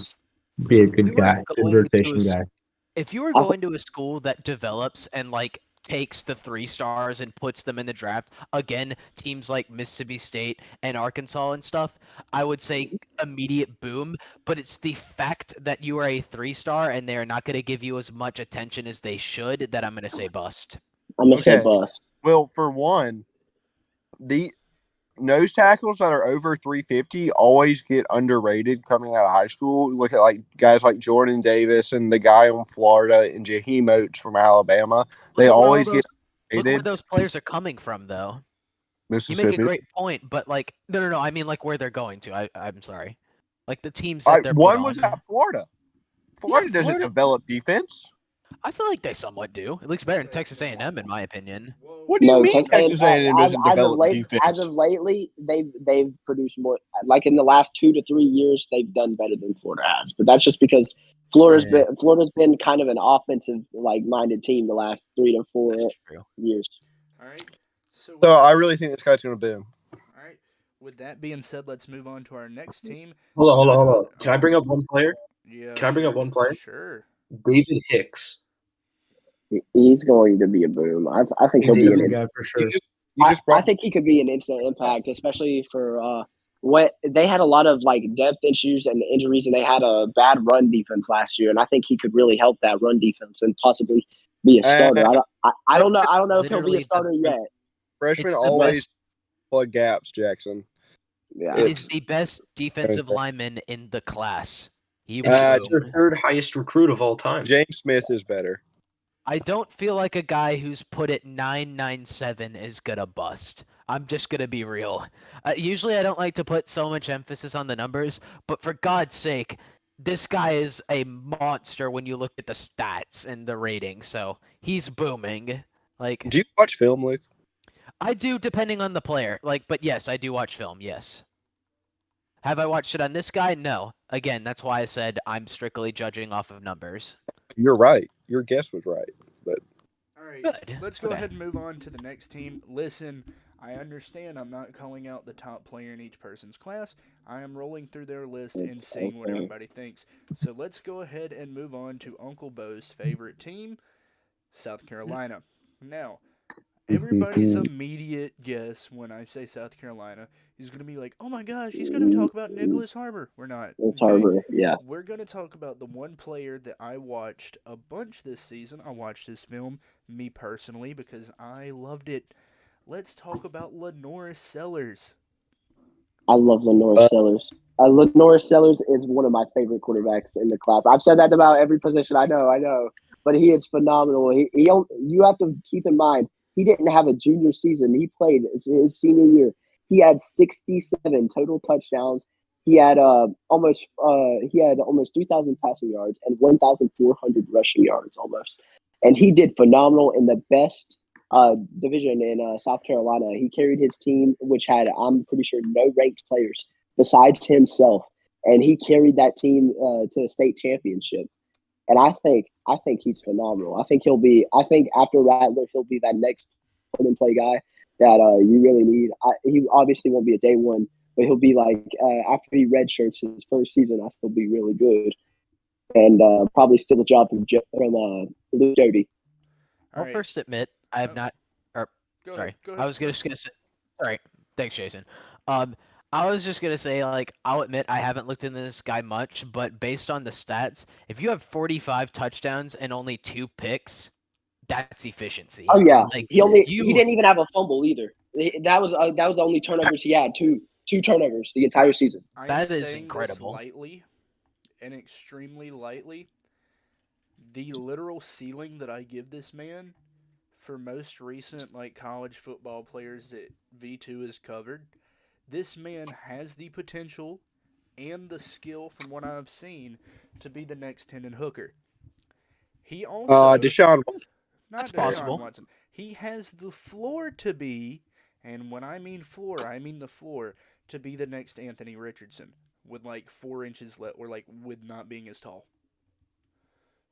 [SPEAKER 5] be a good guy, good rotation guy.
[SPEAKER 4] If you were going to a school that develops and like takes the 3 stars and puts them in the draft, again, teams like Mississippi State and Arkansas and stuff, I would say immediate boom. But it's the fact that you are a 3-star and they're not going to give you as much attention as they should that I'm going to say bust.
[SPEAKER 3] I'm gonna say
[SPEAKER 2] Okay.
[SPEAKER 3] bust.
[SPEAKER 2] Well, for one, the nose tackles that are over 350 always get underrated coming out of high school. Look at like guys like Jordan Davis and the guy on Florida and Jaheim Oates from Alabama. They always get
[SPEAKER 4] Look where
[SPEAKER 2] underrated.
[SPEAKER 4] those players are coming from, though. You
[SPEAKER 2] Mississippi.
[SPEAKER 4] make a great point, but like, no. I mean, like where they're going to. I'm sorry. Like the teams that they're
[SPEAKER 2] One
[SPEAKER 4] put
[SPEAKER 2] was
[SPEAKER 4] on.
[SPEAKER 2] at Florida. Florida doesn't
[SPEAKER 4] Florida-
[SPEAKER 2] develop defense.
[SPEAKER 4] I feel like they somewhat do. It looks better than Texas A&M, in my opinion.
[SPEAKER 2] What do you
[SPEAKER 3] No,
[SPEAKER 2] mean Texas A&M doesn't develop defense?
[SPEAKER 3] As of lately, they've produced more. Like in the last 2 to 3 years, they've done better than Florida has. But that's just because Florida's been kind of an offensive like minded team the last 3 to 4
[SPEAKER 4] That's true.
[SPEAKER 3] years.
[SPEAKER 1] All right. So,
[SPEAKER 2] So I really think this guy's going to boom.
[SPEAKER 1] all right. With that being said, let's move on to our next team.
[SPEAKER 6] Hold
[SPEAKER 1] None
[SPEAKER 6] on.
[SPEAKER 1] other-
[SPEAKER 6] Can I bring up one player?
[SPEAKER 1] Yeah.
[SPEAKER 6] Can I bring up one player?
[SPEAKER 1] Sure.
[SPEAKER 6] David Hicks.
[SPEAKER 3] He's going to be a boom. I think he'll
[SPEAKER 5] He's
[SPEAKER 3] be
[SPEAKER 5] a
[SPEAKER 3] an
[SPEAKER 5] good
[SPEAKER 3] instant.
[SPEAKER 5] guy for sure.
[SPEAKER 2] You just
[SPEAKER 3] I
[SPEAKER 2] brought
[SPEAKER 3] think he could be an instant impact, especially for what they had a lot of like depth issues and injuries, and they had a bad run defense last year. And I think he could really help that run defense and possibly be a starter. I don't know. I don't know if he'll be a
[SPEAKER 4] Literally the-
[SPEAKER 3] starter yet.
[SPEAKER 2] freshmen
[SPEAKER 4] It's the
[SPEAKER 2] always
[SPEAKER 4] best.
[SPEAKER 2] plug gaps, Jackson.
[SPEAKER 3] Yeah,
[SPEAKER 4] It
[SPEAKER 2] It's-
[SPEAKER 4] is the best defensive lineman in the class. He will
[SPEAKER 6] It's
[SPEAKER 4] boom.
[SPEAKER 6] their third highest recruit of all time.
[SPEAKER 2] James Smith is better.
[SPEAKER 4] I don't feel like a guy who's put it 997 is gonna bust. I'm just gonna be real. Usually I don't like to put so much emphasis on the numbers, but for God's sake, this guy is a monster when you look at the stats and the ratings. So he's booming. Like
[SPEAKER 2] Do you watch film, Luke?
[SPEAKER 4] I do, depending on the player. But yes, I do watch film. Yes. Have I watched it on this guy? No. Again, that's why I said I'm strictly judging off of numbers.
[SPEAKER 2] You're right. Your guess was right. But
[SPEAKER 1] All right.
[SPEAKER 4] Good.
[SPEAKER 1] Let's go
[SPEAKER 4] Okay.
[SPEAKER 1] ahead and move on to the next team. Listen, I understand I'm not calling out the top player in each person's class. I am rolling through their list and
[SPEAKER 3] It's
[SPEAKER 1] seeing what
[SPEAKER 3] okay.
[SPEAKER 1] everybody thinks. So let's go ahead and move on to Uncle Bo's favorite team, South Carolina. Now, everybody's immediate guess when I say South Carolina is going to be like, oh my gosh, he's going to talk about Nicholas Harbor. We're not.
[SPEAKER 3] it's
[SPEAKER 1] okay?
[SPEAKER 3] Harbor. Yeah,
[SPEAKER 1] We're going to talk about the one player that I watched a bunch this season. I watched this film, me personally, because I loved it. Let's talk about Lenora Sellers.
[SPEAKER 3] I love Lenore Sellers. Lenore Sellers is one of my favorite quarterbacks in the class. I've said that about every position. I know, but he is phenomenal. You have to keep in mind he didn't have a junior season. He played his senior year. He had 67 total touchdowns. He had almost 3,000 passing yards and 1,400 rushing yards almost. And he did phenomenal in the best division in South Carolina. He carried his team, which had, I'm pretty sure, no ranked players besides himself, and he carried that team to a state championship. And I think he's phenomenal. I think after Rattler, he'll be that next plug and play guy that you really need. He obviously won't be a day one, but he'll be like after he redshirts his first season, I think he'll be really good, and probably steal the job from Luke Doty.
[SPEAKER 1] All
[SPEAKER 4] I'll
[SPEAKER 1] right.
[SPEAKER 4] first admit I have
[SPEAKER 1] Oh.
[SPEAKER 4] not. Or
[SPEAKER 1] Go
[SPEAKER 4] sorry,
[SPEAKER 1] ahead. Go
[SPEAKER 4] I
[SPEAKER 1] ahead.
[SPEAKER 4] was just gonna say. Sorry, thanks, Jason. I was just gonna say, like, I'll admit I haven't looked into this guy much, but based on the stats, if you have 45 touchdowns and only 2 picks, that's efficiency.
[SPEAKER 3] Oh yeah,
[SPEAKER 4] Like
[SPEAKER 3] he
[SPEAKER 4] you,
[SPEAKER 3] didn't even have a fumble either. That was the only turnovers he had. Two turnovers the entire season.
[SPEAKER 1] I
[SPEAKER 4] That
[SPEAKER 1] am
[SPEAKER 4] is
[SPEAKER 1] saying
[SPEAKER 4] incredible.
[SPEAKER 1] this lightly and extremely lightly. The literal ceiling that I give this man for most recent college football players that V2 has covered, this man has the potential and the skill from what I've seen to be the next Hendon Hooker. He also
[SPEAKER 2] Deshaun,
[SPEAKER 1] not
[SPEAKER 4] That's
[SPEAKER 1] Deshaun
[SPEAKER 4] possible.
[SPEAKER 1] Watson. He has the floor to be, and when I mean floor, I mean the floor to be the next Anthony Richardson with 4 inches left, or with not being as tall.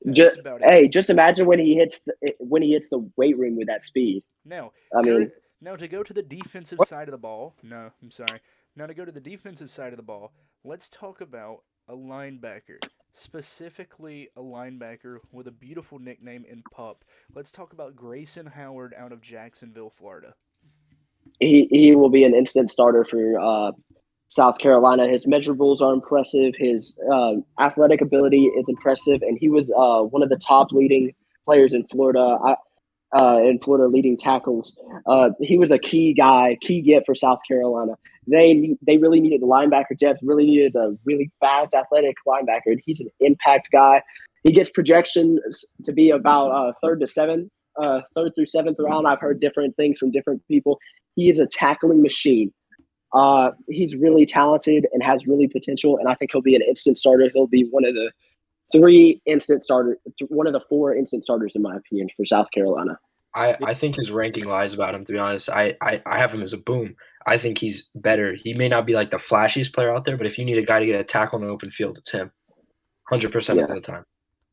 [SPEAKER 1] That's about it.
[SPEAKER 3] Just imagine when he hits the weight room with that speed.
[SPEAKER 1] Now,
[SPEAKER 3] I mean,
[SPEAKER 1] now to go to the defensive side of the ball. No, I'm sorry. Now to go to the defensive side of the ball. Let's talk about a linebacker, specifically a linebacker with a beautiful nickname in Pup. Let's talk about Grayson Howard out of Jacksonville, Florida.
[SPEAKER 3] he will be an instant starter for South Carolina. His measurables are impressive. His athletic ability is impressive, and he was one of the top leading players in Florida. Leading tackles. He was a key get for South Carolina. They really needed the linebacker depth, really needed a really fast, athletic linebacker. And he's an impact guy. He gets projections to be about third through seventh round. I've heard different things from different people. He is a tackling machine. He's really talented and has really potential, and I think he'll be an instant starter. He'll be one of the 4 instant starters, in my opinion, for South Carolina.
[SPEAKER 6] I think his ranking lies about him, to be honest. I have him as a boom. I think he's better. He may not be like the flashiest player out there, but if you need a guy to get a tackle in an open field, it's him. 100% of the time.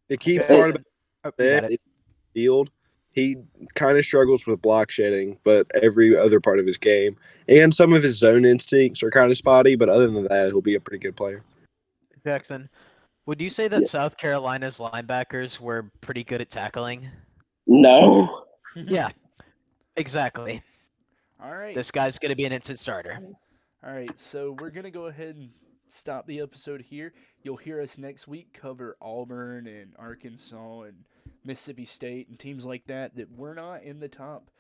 [SPEAKER 2] the key
[SPEAKER 4] Okay.
[SPEAKER 2] part about
[SPEAKER 4] Oh, you got
[SPEAKER 2] that
[SPEAKER 4] it.
[SPEAKER 2] is field. He kind of struggles with block shedding, but every other part of his game and some of his zone instincts are kind of spotty. But other than that, he'll be a pretty good player.
[SPEAKER 4] Jackson, would you say
[SPEAKER 3] Yeah.
[SPEAKER 4] that South Carolina's linebackers were pretty good at tackling?
[SPEAKER 3] No.
[SPEAKER 4] Yeah, exactly.
[SPEAKER 1] All right.
[SPEAKER 4] This guy's gonna be an instant starter.
[SPEAKER 1] All right, so we're going to go ahead and stop the episode here. You'll hear us next week cover Auburn and Arkansas and Mississippi State and teams like that we're not in the top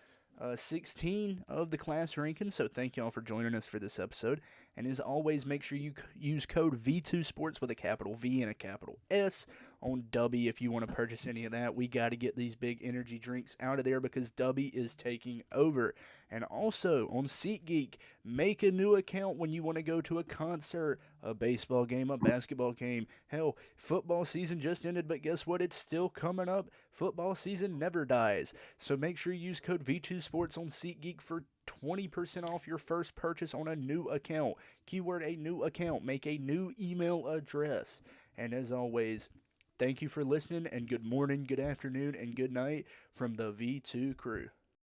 [SPEAKER 1] 16 of the class ranking. So thank y'all for joining us for this episode. And as always, make sure you use code V2Sports with a capital V and a capital S on Dubby if you want to purchase any of that. We got to get these big energy drinks out of there because Dubby is taking over. And also on SeatGeek, make a new account when you want to go to a concert, a baseball game, a basketball game. Hell, football season just ended, but guess what? It's still coming up. Football season never dies. So make sure you use code V2Sports on SeatGeek for 20% off your first purchase on a new account. Keyword a new account. Make a new email address. And as always, thank you for listening, and good morning, good afternoon, and good night from the V2 crew.